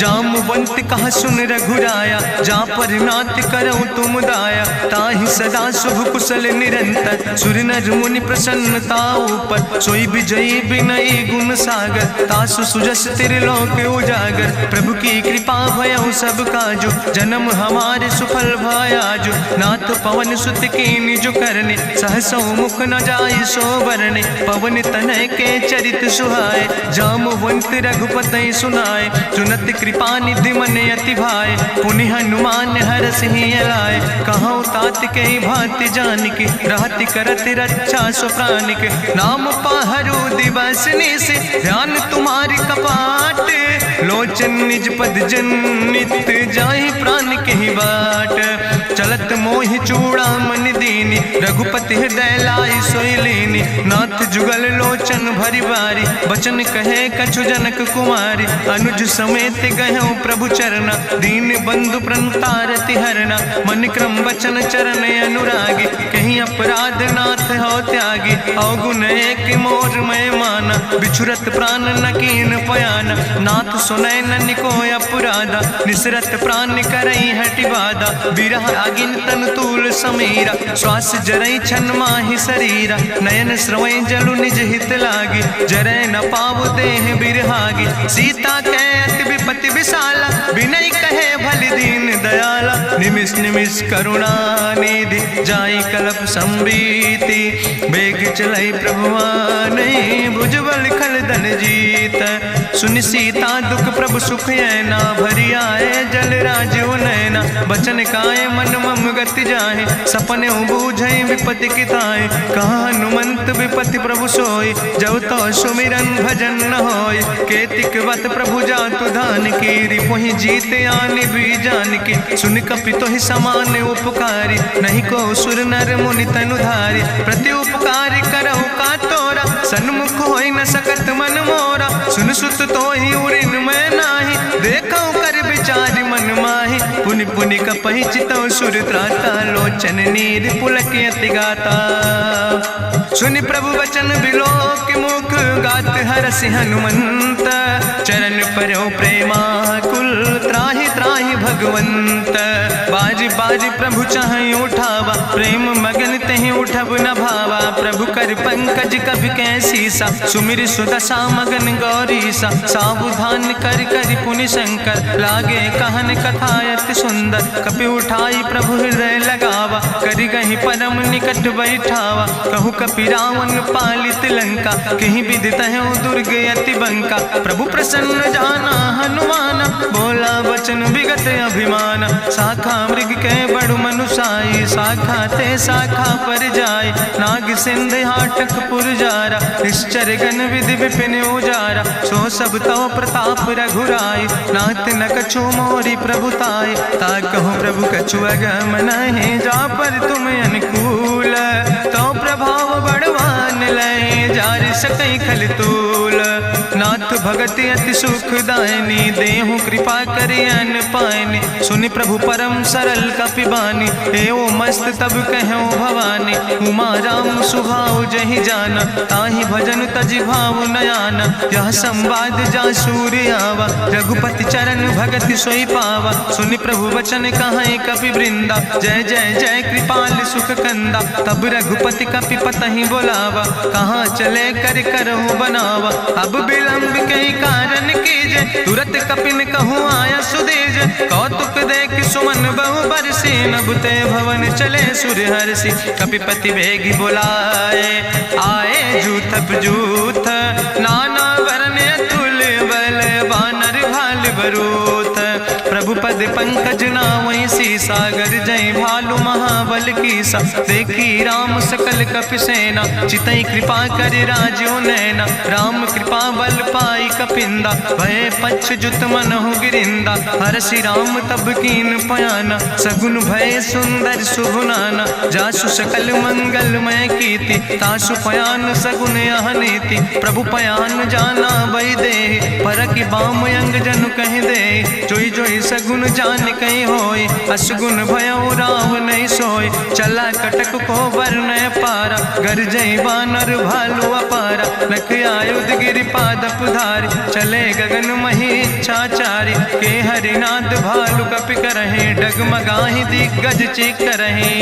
जामवंत कहा सुन रघुराया, जा पर नाथ करऊं तुम दाया। ताहि सदा शुभ कुशल निरंतर, सुर नर मुनि प्रसन्नता ऊपर। सोई विजयी विनयी गुण सागर, तासु सुजस त्रिलोक उजागर। प्रभु की कृपा भयउ सब काजु, जन्म हमारे सुफल भयाजु। नाथ पवन सुत की निज करने, सहसो मुख न जाय सो बरने। पवन तनय के चरित सुहाए, जामवंत रघुपति सुनाए। चुनत कृपा निधि मन अति भाए, पुनि हनुमान हरस ही लाए। कहूँ तात के भांति जानकी, रहति करत रक्षा सो प्राणिक। नाम पाहरु दिवस निस, ध्यान तुम्हारी कपाट। लोचन निज पद जनित, जाहि प्राण के ही बाट। चलत मोहि चूड़ामणि दीनी, रघुपति हृदय लाई सोई लीनी। नाथ जुगल लोचन भरि बारी, बचन कहे कछु जनक कुमारी। अनुज समेत गयो प्रभु चरना, दीन बंधु प्रणतारति हरना। मन क्रम बचन चरण अनुरागी, कहीं अपराध नाथ हो त्यागी। अवगुण एक मोर मैं माना, बिछुरत प्राण न कीन पयाना। नाथ सुनय नन को अपराधा, निसरत प्राण करई हटि बाधा। बिरह अगिन तन तूल समीरा, श्वास जरई छन माहि शरीरा। नयन श्रवै जलु निज हित लागी, जरै न पाव देह बिरहागी। सीता के अति विपति विशाला, विनय कहे भलि दीन दयाला। निमिष निमिष करुणा निधि, जाई कलप संबीति। बेग चलै प्रभुआनै, भुजबल खल धन जीत। सुनि सीता दुख प्रभु सुख ऐना, भरि आए जल राजु नैना। बचन काए मन मम गति जाहे, सपने बूझै विपति किताए। कहा हनुमंत विपति प्रभु सोई, जब तो सुमिरन भजन न होय। केतिक वत प्रभु जातु धान की, रिपुहि जीत आनि भी जान की। सुन कपि तोहि समान उपकारी, नहीं को सुर नर मुनि तनुधारी। प्रति उपकार करहु का तोरा, सन्मुख होई न सकत मन मोरा। सुन सुत तोहि उरिन मैं नाही, देखौ कर विचारि मन माहि। पुनि पुनि कपहि चितौ सुर त्राता, लोचन नीर पुलक अति गाता। सुनि प्रभु वचन बिलोक मुख, गात हरसि हनुमंत। चरण परौ प्रेमाकुल, त्राहि त्राहि भगवंत। बाज बाज प्रभु चाहि उठावा, प्रेम मगन तेहि उठब न भावा। प्रभु कर पंकज कभि कैसीसा, सुमिर सुदशा मगन गौरीसा। सावधान कर कर पुनि शंकर, लागे कहन कथा अति सुंदर। कपि उठाई प्रभु हृदय लगावा, करि गहि परम निकट बैठावा। कहु कपि रावण पालित लंका, कहीं विधि तहु दुर्ग अति बंका। प्रभु प्रसन्न जाना हनुमाना, बोला वचन विगत अभिमाना। शाखा मृग के बड़ु मनुसाई, शाखा ते शाखा पर जाय। नाग सिंध हाटक पुरजारा, निश्चर गण विधि विपिन उजारा। सो सब तव प्रताप रघुराई, नाथ न कछु मोरी प्रभुताई। ता कहूँ प्रभु कछु अगम नहीं, जा पर तुम अनुकूल। तो प्रभाव बड़वान लय, जार सकई खल तूल। नाथ भगति अति सुखदायनी, देहु कृपा करि अन पायनी। सुनि प्रभु परम सरल कपिबानी, एओ मस्त तब कहूँ भवानी। उमा राम सुभाव जहि जाना, ताहि भजन तजि भाव नयाना। यह संवाद जा सूर्य आवा, रघुपति चरण भगति सोई पावा। सुनि प्रभु वचन कहाई कपि वृंदा, जय जय जय कृपाल सुख कंदा। तब रघुपति कपि पतहि बोलावा, कहाँ चले कर करहु बनावा। अब विलंब कई कारण कीजे, तुरत कपिन कहूँ आया सुदेज। कौतुक देख सुमन बहु बरसी, नभुते भवन चले सुर हरसी। कपिपति वेगी बुलाए, आए जूथप जूथ, नाना वरन पद पंकज नावै सीसा, गर्जय भालु महाबल कीसा। देखी राम सकल कपि सेना, चितई कृपा कर राजो नैना। राम कृपा बल पाई कपिंदा, भय पक्ष जुत मनहु गिरिंदा। हरषि राम तब कीन पयाना, सगुन भय सुंदर शुभ नाना। जासु सकल मंगलमय कीर्ति, तासु पयान सगुन अहनीति। प्रभु पयान जाना बई दे, परकि बाम अंग जनु कहि दे। जोई जोई सगुन जान कहीं होय, असगुन भयो राव नहीं सोय। चला कटक को वर्णय पारा, गर्जय बानर भालु अपारा। लख आयुध गिरि पादप धारि, चले गगन मही इच्छाचारि। के हरिनाद भालु कपि करहि, डगमगाहि दिग्गज चिकरहि।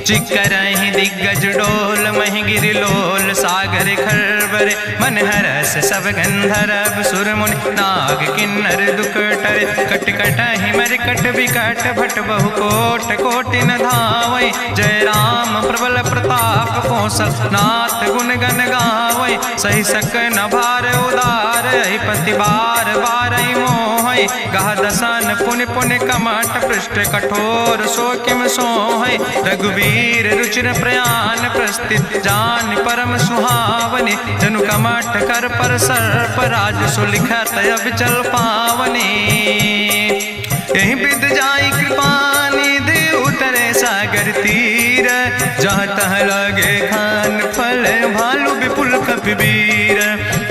चिकरहि दिग्गज डोल, महि गिरि लोल। सागर खरबर मन हरस, सब गंधर्व सुर मुनि। नाग किन्नर दुख टरे, कट कटहि मरकट विकट। भट बहु कोट कोटि न धावै, जय राम प्रबल प्रताप कौशल। नाथ गुण गण गावै, सही सक न भार उदार। पति बार बार मोहै, गह दसन पुनि पुनि कमठ। पृष्ठ कठोर सो किम सोहै, रघुवीर रुचिर प्रयाण। प्रस्थित जान परम सुहावनी, जनु कमठ कर पर सर्प। राज सुलिखत अविचल पावनी, यही विद जाई कृपा निधि। उतरे सागर तीर, जहाँ तह लगे खान फल। भालु विपुल कपिवीर,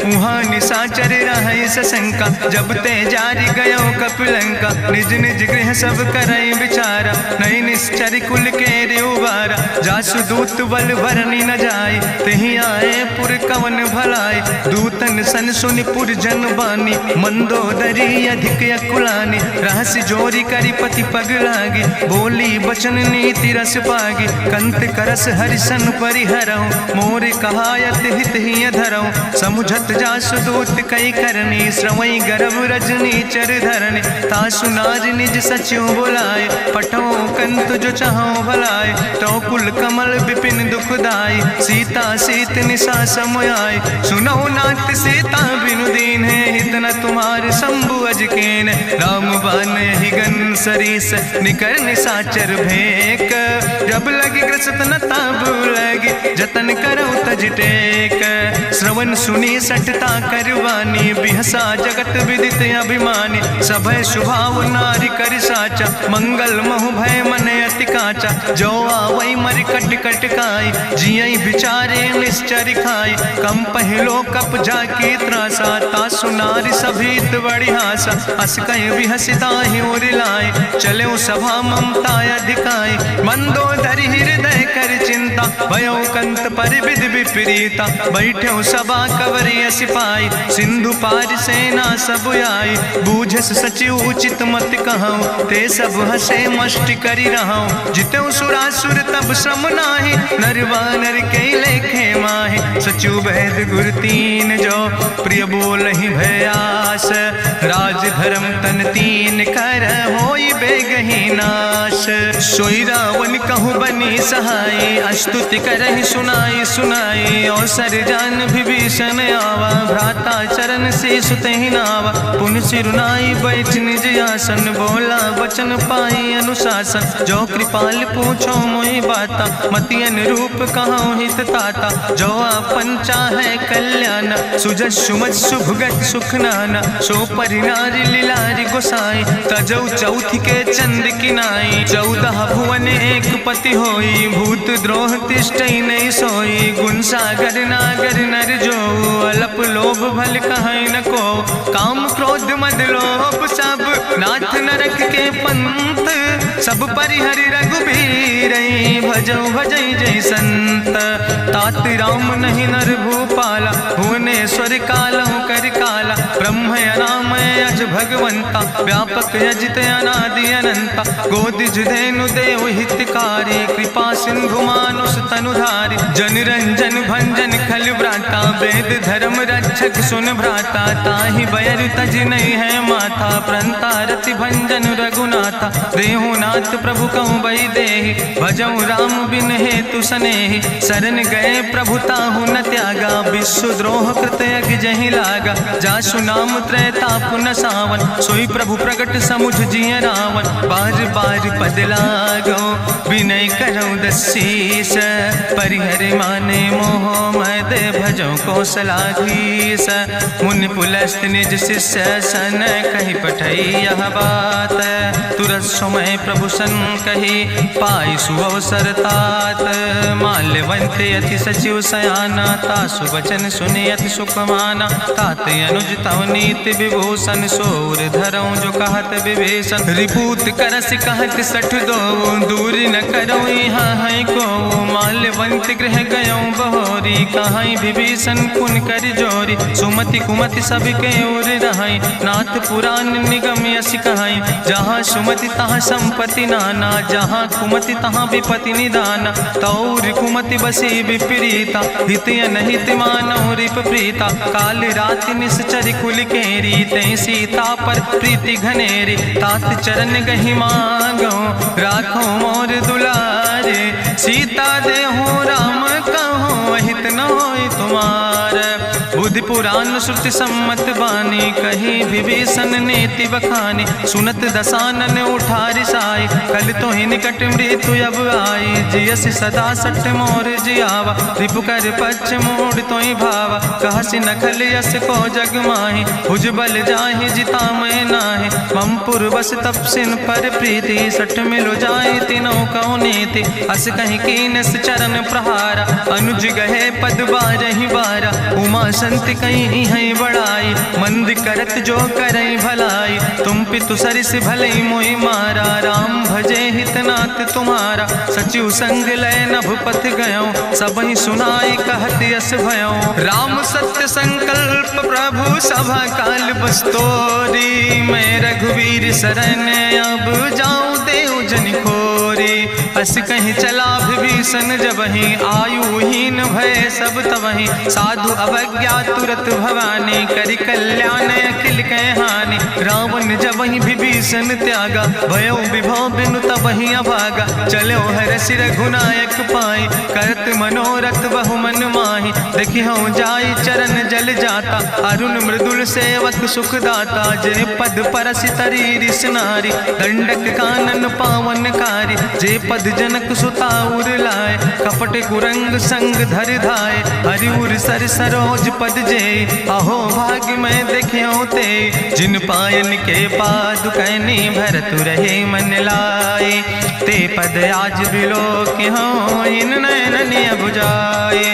उहाँ निशाचर रहै सशंका। जब ते जारी गयो कपिलंका, निज निज गृह सब करई विचारा। नहीं निश्चर कुल के रेउबारा, जासु दूत बल भरनी न जाय। तेहि आए पुर कवन भलाई, दूतन सन सुनि पुर जन बानी। मंदोदरी अधिक अकुलानी, रहस्य जोरी करी पति पग लागी। बोली बचन नीति रस पागी, कंत करस हरिसन परिहरऊँ। मोर कहायत हित ही धरऊँ, समुझत जासु दूत कई करनी। श्रवई गर्भ रजनी चर धरनी, तासु नाज निज सचिव बुलाए। पठो कंत जो चाहो भलाए, तो कुल कमल विपिन दुखदाई। सीता सीत निशा समयाय, सुनो नाथ सीता बिनु दीन है। हित न तुम्हारे शंभु अजकेन, राम बान ही गन सरीस। निकर निशाचर भेक, जब लगी ग्रसत न ताब लगी। जतन करो तज टेक, श्रवण सुनी सटता करवानी। बिहसा जगत विदित अभिमानी, सभय स्वभाव नारी कर साचा। मंगल महु भय मन अति काचा, जो आवै मर कट कट खाई। जियई बिचारे निश्चर खाई, कम पहलो कप जाकी त्रासा। तासु नारी सभीत बड़ी हासा, अस कहीं विहसिता ही उर लाए। चले सभा ममता अधिकाई, मंदोदरी हृदय कर चिंता। भयो कंत पर विध विपरीता, बैठे सभा कवरिय सिपाही। सिंधु पार सेना सब आई, बूझस सचिव उचित मत कहूँ। ते सब हसे मष्ट करी रहूँ, जितऊ सुरासुर तब श्रम नाही। नरवानर के लेखे माहि, सचिव भेद गुर तीन जो। प्रिय बोल ही भयास, राज धर्म तन तीन कर। होई बेगही नाश, सोई रावण कहूँ बनी सहाय। अस्तुति करहि सुनाई सुनाई, अवसर जान विभीषण आवा। भ्राता चरण से सुतहि नावा, पुन सिरुनाई बैठ निज आसन। बोला वचन पाई अनुशासन, जो कृपाल पूछो मोहि बाता। मति अनुरूप कहूँ हित ताता, जो आपन चाहे कल्याण। सुजस सुमत सुभगत सुख नाना, सो परिनारी लीलारी गोसाई। तजौ चौथ के चंद किनाई, 14 भुवन एक पति होई। भूत द्रोह तिष्ठई नहीं सोई, गुण सागर नागर नर जो। अलप लोभ भल कहीं न को, काम क्रोध मद लोभ सब। नाथ नरक के पंथ, सब परिहरि रघुबीर। भजौ भजई जय संत, तात राम नहीं नर भूपाला। भुवनेश्वर कालहु कर काला, ब्रह्म अनामय अज भगवंता। व्यापक अजित अनादि अनंता, गोदिज धेनु देव हितकारी। कृपा सिंधु मानुष तनुधारी, जन रंजन भंजन खल व्राता। वेद धर्म रक्षक सुन भ्राता, ताहि बयर तज नहीं है माथा। प्रंता रति भंजन रघुनाथा, देहु नाथ प्रभु कहूँ बई देहि। भजऊ राम बिन हेतु सनेहि, शरण गए प्रभु ताहु न त्यागा। विश्व द्रोह कृत यज्ञ जहि लागा, जासु नाम त्रैताप न सावन, सोई प्रभु प्रगट समुझ जिय रावण। बार बार पद लागो विनय करऊँ दसीस, परिहर माने मोह मद भजो कौशलाधीश। मुनि पुलस्त निज शिष्य सन, कही पठई यह बात। तुरत समय प्रभु सन कही, पाई सुअवसर तात। माल्यवंत अति सचिव सयाना, तासु वचन सुनि अति सुख माना। तात अनुज तव नीति विभूषण, सोर धरऊँ जो कहत विभीषण। रिपूत करस कहत सठ दो, दूर न करऊँ यहाँ है को। माल्यवंत गृह गयऊँ बहोरी, कहाई विभीषण पुन कर जोरी। सुमति कुमति सबके ओर रहाई, नाथ पुराण निगम यस कहाई। जहाँ सुमति तहाँ संपत्ति नाना, जहाँ कुमति तहाँ विपति निदाना। तौर कुमति बसी विपरीता, हित अनहित मानव रिप प्रीता। काल राति निश्चर कुल केरी, तै सीता पर प्रीति घनेरी। तात चरण गहि मांगो, राखो मोर दुलारे। सीता देहु राम कहो, अहित न होय तुम्हार। बुद्धि पुराण श्रुति सम्मत बानी, कही विभीषण नीति बखानी। सुनत दसानन उठारि साई, कल तो ही निकट मृत्यु अब आई। जियस सदा सठ मोर जियावा, रिपु कर पक्ष मोड़ तो ही भावा। कहसि नखल यस को जग माही, भुज बल जाहि जिता मैं नाही। ममपुर बस तपसिन पर प्रीति, सठ मिलो जाए तीनों कौ नीति। अस कहीं कीनस चरण प्रहारा, अनुज गहे पद बारहि बारा। उमा संत कहीं है बड़ाई, मंद करत जो करई भलाई। तुम पितु सरिस भलई मोहि मारा, राम भजे हितनाथ तुम्हारा। सचिव संग लय नभ पथ गयो, सबहि सुनाई कहत यस भयो। राम सत्य संकल्प प्रभु सभा काल बस्तोरी। मैं रघुवीर शरण अब जाऊं देव जन खोरी। अस कहीं चला विभीषण जबहि, आयुहीन भय सब तबहि। साधु अवज्ञा तुरत भवानी, करि कल्याण अखिल कै हानि। रावण जबहि विभीषण त्यागा, भयो विभव बिनु तबहि अभागा। चलो हरषि रघुनायक पाई, करत मनोरथ बहु मन माही। देखियो जाई चरण जल जाता, अरुण मृदुल सेवक सुख दाता। जे पद परसि तरी रिस नारी, दंडक कानन पावन कारी। जे पद जनक सुता उर लाए, कपट कुरंग संग धर धाय। हरिउर सर सरोज पद जे, अहो भाग्य मैं देखियो ते। जिन पायन के पादु कैनी, भरत रहे मन लाए। ते पद आज बिलोक हो, इन नयन बुझाए।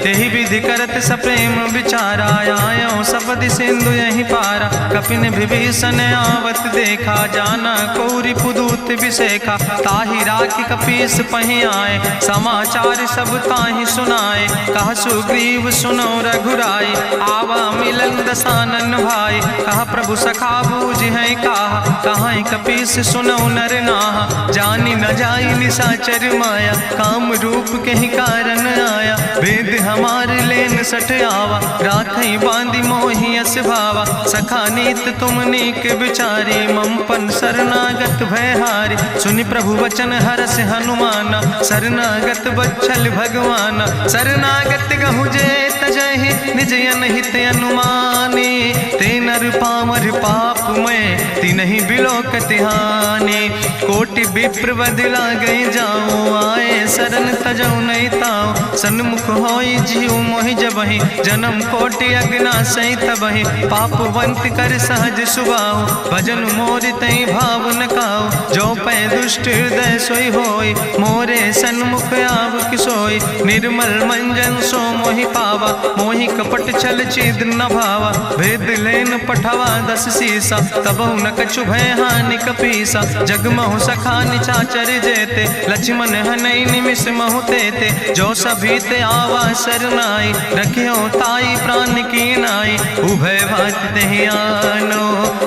तेहि विधि करत सप्रेम विचारा, आयो सपदि सिंधु यही पारा। कपिन विभीषण आवत देखा, जाना कौरि पुदूत विशेखा। ताहि राखि कपीस पहि आए, समाचार सब ताहि सुनाए। कह सुग्रीव सुनो रघुराई, आवा मिलन दसानन भाई। कह प्रभु सखा बूझ है कहा, कहाँ कपीस सुनो नर नाहा। जानी न जाई निशाचर माया, काम रूप के ही कारण आया। वेद हमार लेन सठ आवा, राखई बांधी मोहि यस भावा। सखा नीत तुम नीक विचारी, ममपन शरणागत भयहारी। सुनि प्रभु वचन हरस हनुमाना, शरणागत बच्छल भगवाना। शरणागत गहु जे तजहि, निज अनहित अनुमानी। ते नर पामर पाप में, तिनहि बिलोकत हानि। कोटि विप्र बदला गई जाऊँ, आए शरण तजऊ नहीं ताऊ। सन्मुख होई जीव मोहि जबहि, जन्म कोटि अग्ना सही तबहि। पापवंत कर सहज सुभाऊ, भजन मोर तई भाव न काऊ। जो पै दुष्ट हृदय सोई होई, मोरे सन्मुख आव किसोई। निर्मल मंजन सो मोहि पावा, मोहि कपट छल छिद्र न भावा। भेद लेन पठवा दस सीसा, तबहु न कछु भय हानि कपीसा। जगमहु सखा निचाचर जेते, लक्ष्मण हनई निमिष महु तेते। जो सभी ते आवा सरनाई, रखियो ताई प्राण की नाई। उभय भात तेहि आनो,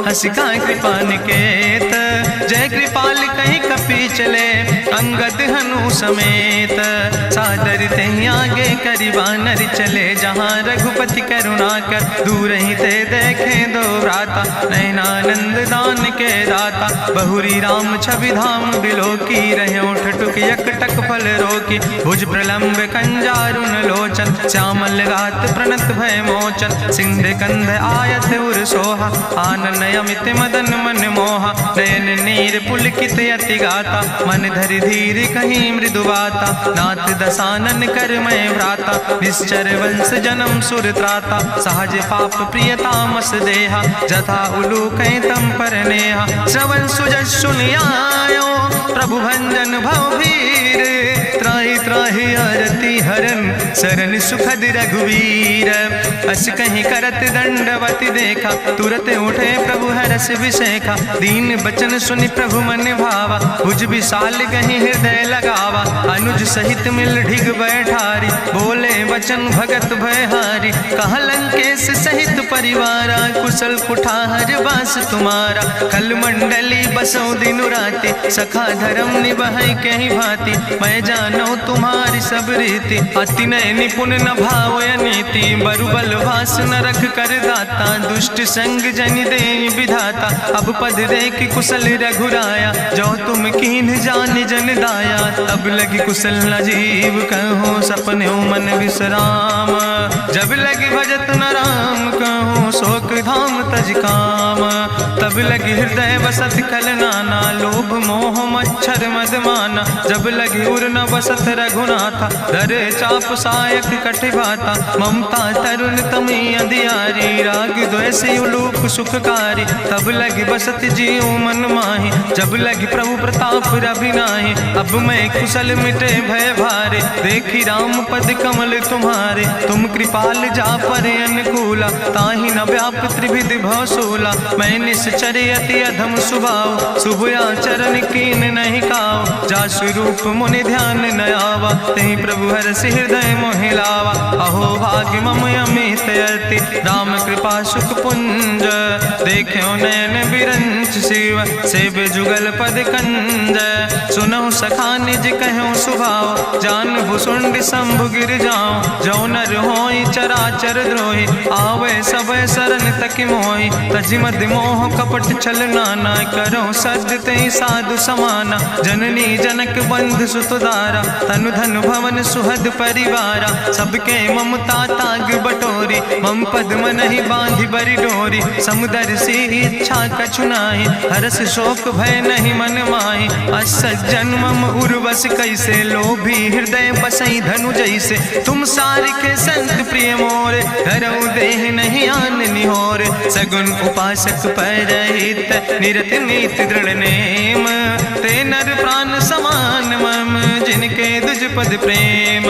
हसिका कृपा निकेत। जय कृपाल कहीं कपी चले, अंग अंगद हनु समेत। सादर तहि आगे करि बानर चले, जहाँ रघुपति करुणा कर दूर ही ते देखे दो भ्राता। नयनानंद दान के दाता, बहुरी राम छवि धाम बिलोकी। रहे ठटुक यकटक फल रोकी, भुज प्रलंब कंजारुन लोचन। श्यामल गात प्रणत भय मोचन, सिंध कंध आयत उर सोहा। आनन अमित मदन मन मोहा, नयन नीर पुलकित अति गाता। मन धरि धीर कहीं मृदु बाता, नाथ दसानन कर मैं भ्राता। निश्चर वंश जन्म सुर त्राता, सहज पाप प्रियतामस देहा। जथा उलूक तम पर नेहा, श्रवण सुजस सुनियायो। प्रभु भंजन भव भीर, त्राहि त्राहि आरती हरन। शरण सुखद रघुवीर, अस कहीं करत दंडवत देखा। तुरत उठे प्रभु हरस विशेखा, दीन बचन सुनि प्रभु मन भावा। भुज विशाल कहीं हृदय लगावा, अनुज सहित मिल ढिग बैठारी। बोले वचन भगत भयहारी, कहा लंकेश सहित परिवारा। कुशल कुठार बास तुम्हारा, कल मंडली बसो दिनु राति। सखा धर्म निभाई कहीं भांति, मैं जानो तुम्हारी सब रीति। अति नय निपुण न भाव नीति, बरुबल भास न रख कर दाता। दुष्ट संग जन दे विधाता, अब पद देख कुशल रघुराया। जो तुम कीन जान जन दाया, तब लगी कुशल न जीव कहो। सपने मन विश्राम, जब लगी भजत न राम कहो। शोक धाम तज काम, तब लगी हृदय बसत खल नाना। लोभ मोह मच्छर मद माना, जब लगी उर न बसत रघुनाथा। धर चाप सायक कटिभाता, ममता तरुण तमी अंधियारी। राग द्वेष उलूक सुखकारी, तब लगी बसत जीव मन माही। जब लगी प्रभु प्रताप रवि नाही, अब मैं कुशल मिटे भय भारे। देखी राम पद कमल तुम्हारे, तुम कृपाल जा पर अनुकूला। ताहि न व्याप त्रिविध भवसूला, मैं निश्चर अति अधम स्वभाव। शुभ आचरण कीन नहीं काव, जा स्वरूप मुनि ध्यान न आवा। तेहि प्रभु हरषि हृदय मोहि लावा। अहो भाग्य मम अमित अति, राम कृपा सुख पुंज। देखो नयन बिरंच शिव, सेव जुगल पद कंज। सुनहु सखा निज कहूँ सुभाव, जान भुसुंड शंभु गिर जाऊं। जो नर होई चराचर द्रोही, आवे सब शरण तक मोहि। तजि मद मोह कपट छल नाना, करो सद तेहि साधु समाना। जननी जनक बंधु सुत दारा, तनु धन भवन सुहद परिवारा। सबके ममता ताग बटोरी, मम पद मन ही बांधि बरी डोरी। समुदर सी इच्छा कछु नाही, हरस शोक भय नहीं मन माही। असज्जन मम उर्वश कैसे, लोभी हृदय बसई धनु जैसे। तुम सारिके संत प्रिय मोरे, धरऊ देह नहीं आन निहोर। सगुन उपासक परहित, निरत नीति दृढ़ नेम। ते नर प्राण समान मम, जिनके दुज पद प्रेम।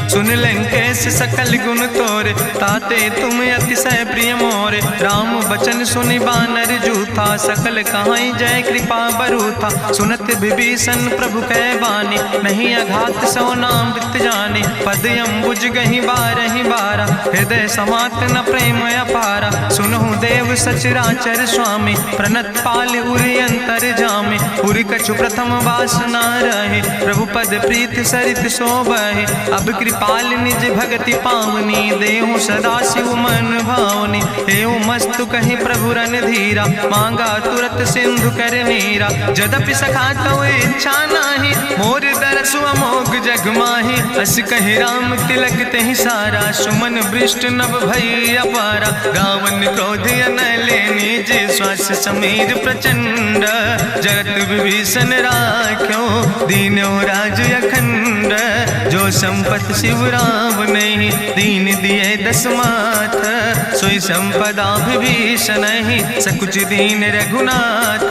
सुन लंकेश सकल गुण तोरे, ताते तुम अतिशय प्रिय मोरे। राम बचन सुनि बानर जूथा, सकल कहाई जय कृपा बरूथा। सुनत विभीषण प्रभु कै बानी, नहीं अघात सो नाम वृत जानी। पद अम्बुज गहि बारहि बारा, हृदय समात न प्रेम अपारा। सुनहु देव सचराचर स्वामी, प्रणत पाल उरि अंतर जामी। उरि कछु प्रथम वासना रहे, प्रभु पद प्रीत सरित शोभहि। अब कृपाल निज भगति पावनी, देहु सदा शिव मन भावनी। एवं मस्तु कहि प्रभु रन धीरा, मांगा तुरत सिंधु कर नीरा। जदपि सखा तो इच्छा नाही, मोर दरसु अमोघ जग माही। अस कहि राम तिलक तेहि सारा, सुमन वृष्ट नभ भई अपारा। गावन क्रोध अनले निज, श्वास समीर प्रचंड। जगत विभीषण राख्यो, दीनो राज अखंड। जो संपत शिव राम नहीं, दीन दिए दस माथ। सोई संपदा विभीषण ही, सकुच दीन रघुनाथ।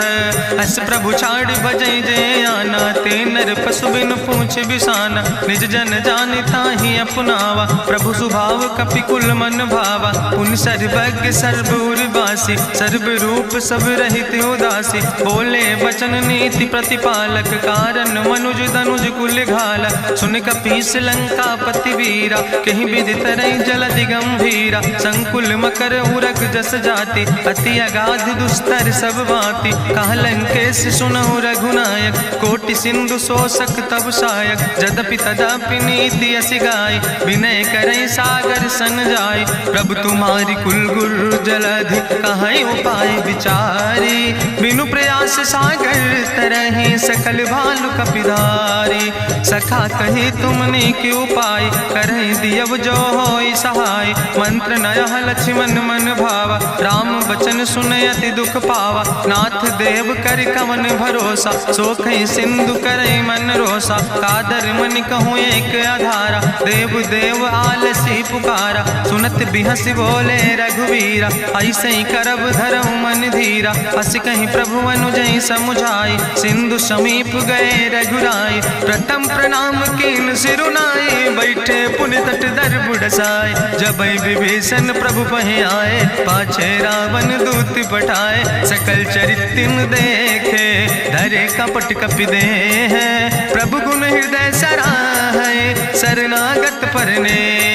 अस प्रभु छाड़ भजई जय आना, ते नर पशु बिन पूछ बिसाना। निज जन जानिता ही अपनावा, प्रभु स्वभाव कपिकुल मन भावा। उन सर्वज्ञ सर्वउर्वासी, सर्व रूप सब रहित उदासी। बोले वचन नीति प्रतिपालक, कारण मनुज दनुज कुल घाला। सुन कपीस लंका पति वीरा, कहीं विधि तरई जलधि गंभीरा। संकुल मकर उरग जस जाति, अति अगाध दुस्तर सब भांति। कहा लंकेश सुनहु रघुनायक, कोटि सिंधु सो तोषक तब सायक, जदपि तदपि नीति असि गाय, विनय करई सागर सन जाय। प्रभु तुम्हारी कुल गुरु जलधि, कहीं उपाय विचारी, बिनु प्रयास सागर तरहि, सकल भालु कपिधारी। सखा कही तुमने के उपाय, करहि दियव जो होई सहाय। मंत्र नयह लक्ष्मण मन भावा, राम बचन सुनय अति दुख पावा। नाथ देव कर कवन भरोसा, सोखई सिंधु करई मन रोसा। कादर मन कहूँ एक आधारा, देव देव आलसी पुकारा। सुनत बिहस बोले रघुवीरा, ऐसे ही करब धरऊ मन धीरा। हस कहीं प्रभु अनुजय समुझाई, सिंधु समीप गए रघुराई। प्रथम प्रणाम कीन सिरुनाई, बैठे पुनि तट दर बुढ़साए। जब विभीषण प्रभु पहे आए, पाछे रावण दूत पठाए। सकल चरित्र देखे, धरे कपट कपि दे है। प्रभु गुण हृदय सराहै, शरणागत परने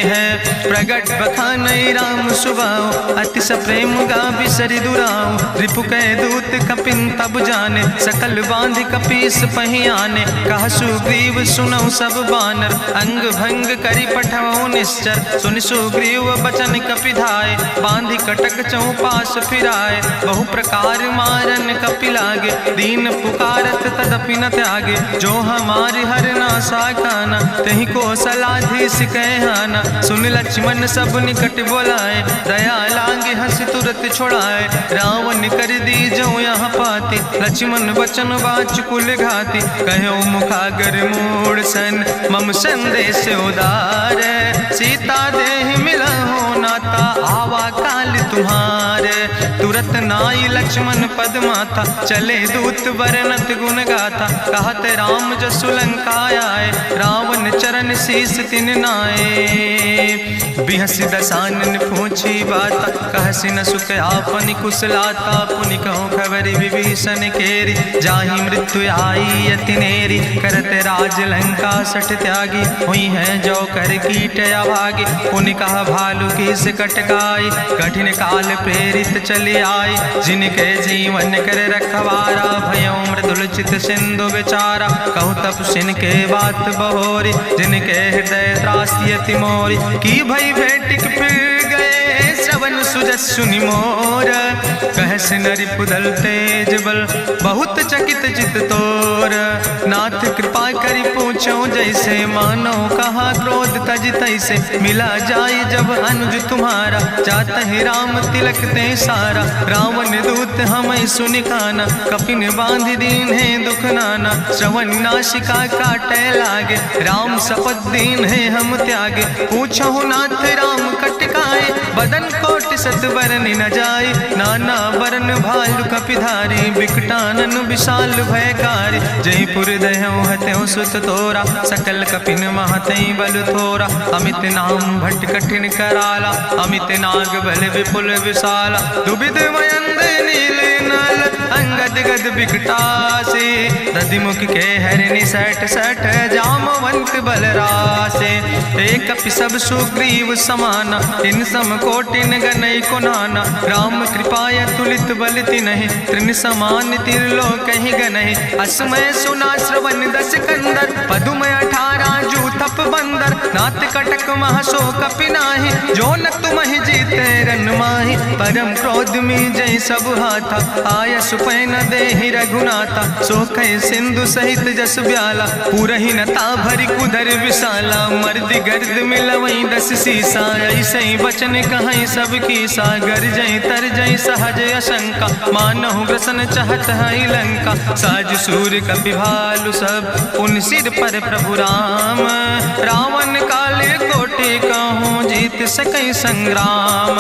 है। प्रगट बखानई राम सुभाओ, अति सप्रेम गावि सरि दुराओ। रिपु कै दूत कपिन तब जाने, सकल बांधि कपीस पहि आने। कहा सुग्रीव सुनौ सब बानर, अंग भंग करि पठवौ निश्चर। सुनि सुग्रीव बचन कपिधाय, बांधि कटक चौपास फिराए। बहु प्रकार मारन कपि लागे, दीन पुकारत तदपि न त्यागे। जो हमारि हर ना साकाना, तहि कौशलाधीश कहना। सुन लक्ष्मण सब निकट बोलाए, दया लागे हंस तुरत छोड़ाए। रावण कर दी जो यहाँ पाती, लक्ष्मण बचन बाच कुल घाती। कहो मुखागर मूढ़ सन, मम संदेश उदार। सीता देह मिला हो नाता, आवा काल तुम्हारे। तुरत नाई लक्ष्मण पद माथा, चले दूत बरनत गुण गाथा। कहत राम जसु लंका आए, रावण चरण शीस तिन नाए। बिहसी दसानन पूछी बाता, कहसी न सुख आपन कुशलाता। पुनि कहूँ खबरि विभीषण केरी, जाहि मृत्यु आई अति नेरी। करत राज लंका सठ त्यागी, हुई है जो कर कीट अभागी। पुनि कहा भालू कीस कटकाई, कठिन काल प्रेरित चली आई। जिनके जीवन कर रखवारा, भयो मृदुल चित सिंधु विचारा। कहूँ तप सिन के बात बहोरी, जिनके हृदय त्रासी अति मोरी। की भई भेटिक फिर गए, श्रवण सुजस सुनि मोर। कहस नरि पुदल तेज बल, बहुत चकित चित तोर। नाथ कृपा करि पूछो जैसे, मानो कहा क्रोध तज तैसे। मिला जाय जब अनुज तुम्हारा, जात है राम तिलक ते सारा। रावण दूत हमें सुनि काना, कपिन बांध दीन है दुख नाना। श्रवण नासिका काटे लागे, राम शपथ दीन है हम त्यागे। पूछो नाथ राम कटकाए, बदन कोटि सत बरन न जाए। नाना बरन भालु कपिधारी, बिकटानन विशाल भयकारी। जयपुर दह्यों हत्यों सुत तोरा, सकल कपिन महतई बल थोरा। अमित नाम भट्ट कठिन कराला, अमित नाग बल विपुल विशाला। दुबिध मयंद नील नल, अंगद गद बिकटासे। दधिमुख के हरिणि सठ सठ, जामवंत बलरासे। एक कपि सब सुग्रीव समाना, इन सम कोटिन गनई को नाना। राम कृपाय तुलित बल तिन्हि, त्रिन समान तिरलोक ही गनहि। असमय सुना श्रवण दस कंदर, पदुमय 18 जूथप बंदर। नाथ कटक महसो कपि नाहि, जो न तुमहि जीते रन माहि। परम क्रोध में जय सब हाथा, आय सुपै न देहि रघुनाथा। सो कह सिंधु सहित जस ब्याला, पूरहि नता भरि कुधर विशाला। मर्द गर्द मिलवई 10 सीसा, ऐसे बचन कहीं सब की सागर। जय तर जय सहज अशंका, मानहु ग्रसन चाहत है लंका। साज सूर कपि भालु सब, पुन सिर पर प्रभु राम। रावण काले कोटि कहूँ, जीत सकई संग्राम।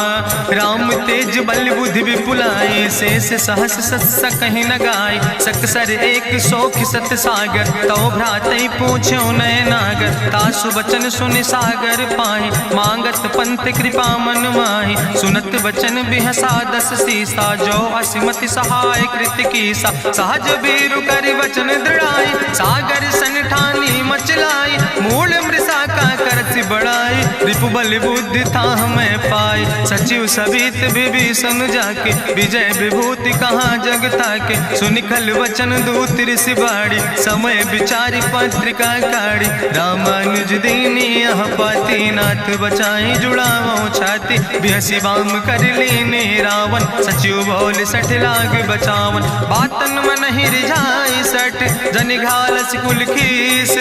राम तेज बल बुद्धि विपुलाई, शेष सहस सत कहीं न गाय। सकसर 100 सत सागर, तो भ्रातई पूछो नय नागर। तासु बचन सुनि सागर पाहि, मांगत पंथ कृपा मन माहि। सुनत बचन बिहसा 10 सीसा, जो असिमति सहाय कृत कीसा। सहज बीरु करि वचन दृढ़ाई, सागर सन ठानी मचलाई। मूल मृषा का करसि बड़ाई, रिपु बल बुद्धि था हमें पाई, सचिव सबित विभीषण जाके, विजय विभूति कहाँ जग ताके। सुनि खल वचन दूत ऋषि बाड़ी, समय विचारी पत्रिका काढ़ी। रामानुज दीनी यह पाती, नाथ बचाई जुड़ावो छाती। बिहसी बाम कर लीने रावण, सचिव बोल सठ लाग बचावन। बातन मन ही रिझाई सठ, जनि घालस कुल खीस।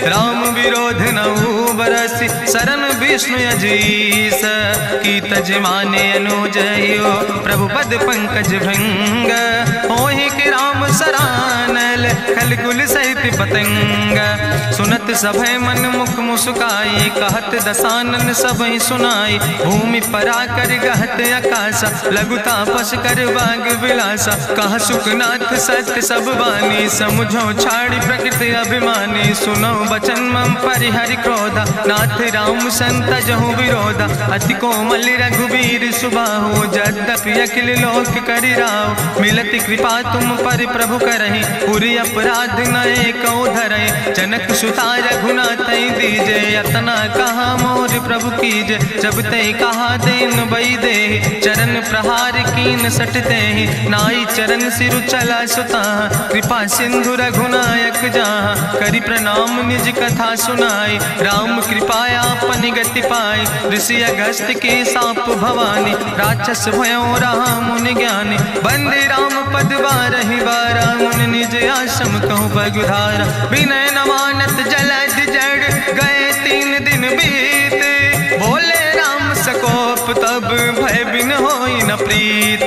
राम विरोध नहु बरसि, शरण विष्णु अजीस। की तज माने अनुजयो, प्रभु पद पंकज भंग। होहि के राम सरानल, खल कुल सहित पतंग। सुनत सभय मन मुख मुस्काई, कहत दसानन सबहि सुनाई। भूमि परा कर गहत आकाशा, लघु तापस कर बाग विलासा। कहा सुखनाथ सत्य सब बानी, समुझो छाड़ी प्रकृति अभिमानी। सुनो बचन मम परिहरि क्रोधा, नाथ राम संत जहु विरोधा। अति कोमल रघुबीर सुबाहु, यद्यपि अखिल लोक करि राव। मिलति कृपा तुम पर प्रभु करहि, पुरि अपराध नए कौ धरहि। जनक सुता रघुनाथ दीजे, यतना कहा मोर प्रभु कीजे। जब ते कहा देन बई दे, चरण प्रहार कीन सट देहि। नाई चरण सिरु चला सुता, कृपा सिंधु रघुनायक जहाँ। करि प्रणाम निज कथा सुनाई, राम कृपाया अपनी गति पाई। ऋषि अगस्त के साप भवानी, राक्षस भयो रहा मुनि ज्ञानी। बंदे राम पद बारहि बारा, मुनि निज आश्रम कहु बगुधारा। विनय न मानत जलद जड़, गए 3 दिन बीते। बोले राम सकोप तब, भय बिन होई न प्रीत।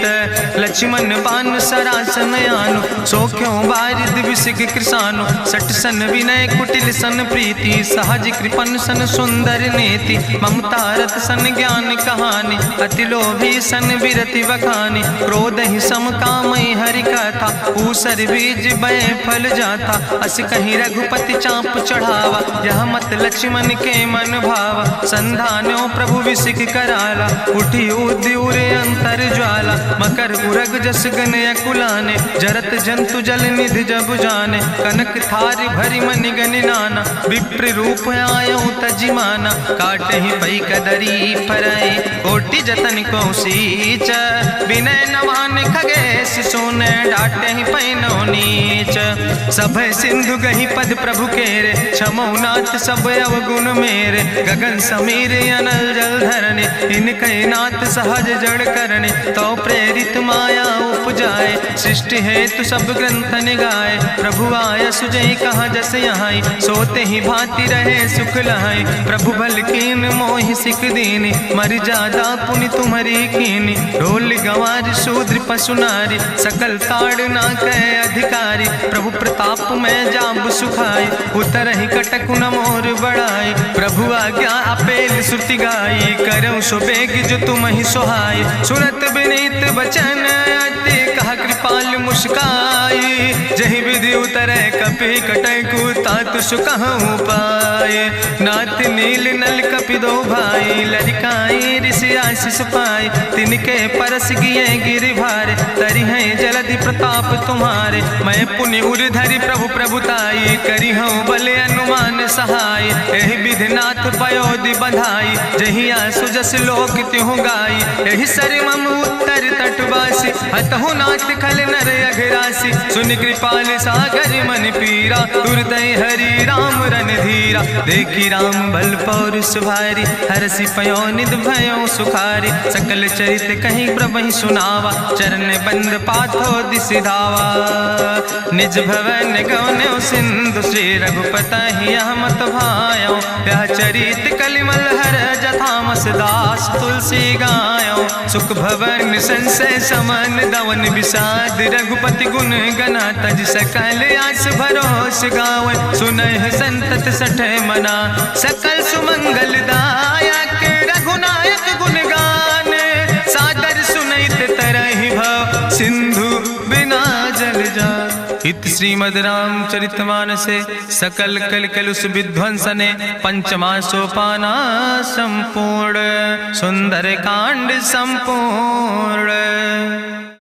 लक्ष्मण बान सरासन यानु, सो क्यों बारिद विसिग कृसानु। सठ सन विनय कुटिल सन प्रीति, सहज कृपन सन सुंदर नीति। ममता रत सन ज्ञान कहानी, अति लोभी सन विरति बखानी। क्रोध ही सम कामई हरि कथा, ऊसर बीज बय फल जाता। अस कहीं रघुपति चाप चढ़ावा, यह मत लक्ष्मण के मन भावा। संधान्यो प्रभु विसिक कराला, उठी उद्यूर अंतर ज्वाला। मकर उरग जस गन अकुलाने, जरत जंतु जल निधि जब जाने। कनक थारी भरी मनि गनि नाना, विप्र रूप आयो तजिमाना। काटहि पई कदरी फरई, कोटि जतन को सींच। विनय नवान खगेश सोने, डाटहि पैनो नीच। सब सिंधु गहि पद प्रभु केरे, क्षमो नाथ सब अवगुण मेरे। गगन समीर अनल जल धरने, इनके नाथ सहज जड़ करने। तो प्रेरित माया उपजाए, सृष्टि हेतु सब ग्रंथ निगाए। प्रभु आय सुजई कहा जस यहाँ, सोते ही भांति रहे सुख लहाई। प्रभु भल कीन मोहि सिख दीनी, मर जादा पुनि तुम्हारी कीनी। ढोल गंवार शूद्र पशु नारी, सकल ताड़ ना कहे अधिकारी। प्रभु प्रताप में जाब सुखाई, उतर ही कटक न मोर बढ़ाई। प्रभु आज्ञा अपेल श्रुति गाई, करऊँ सो बेग जो तुम ही सोहाई। सुनत विनीत बचन अति, कहा कृपाल मुस्काई। जहि विधि उतरे कपि कटकु, तातु सुकहु पाए। नाथ नील नल कपि दो भाई, लरिकाई ऋषि आशीष पाए। तिनके परस गिए गिरि भारे, तरि हैं जलधि प्रताप तुम्हारे। मैं पुनि उर धरि प्रभु प्रभुताई, करि हूँ बल अनुमान सहाय। एहि विधि नाथ पयोधि बधाई, जहिया सुजस लोक त्यों गाई। एहि सर मम उत्तर तटवासी, हतहु नाथ खल नर अघरासी। सुनि कृपाल सागर मन पीरा, तुरतै हरि राम रणधीरा। देखी राम बल पौरुष भारी, हरसि पयो निध भयो सुखारी। सकल चरित कहीं प्रभु सुनावा, चरण बंद पाथो दिसि धावा। निज भवन गौन्यो सिंधु, श्री रघुपति यह मत भायो। यह चरित कलिमल हर जथामस, दास तुलसी गायो। सुख भवन संशय समन, दवन विषाद रघुपति गुण गना। तज सकल आस भरोस गावे, सुनहि संतत सठ मना। सकल सुमंगल दायक, रघुनायक गुण गाने। सादर सुनैत तरहि भव, सिंधु बिना जल जा। इत श्रीमद् रामचरितमानसे सकल कलकलुष विध्वंसने। पंचमा सोपाना संपूर्ण, सुंदर कांड संपूर्ण।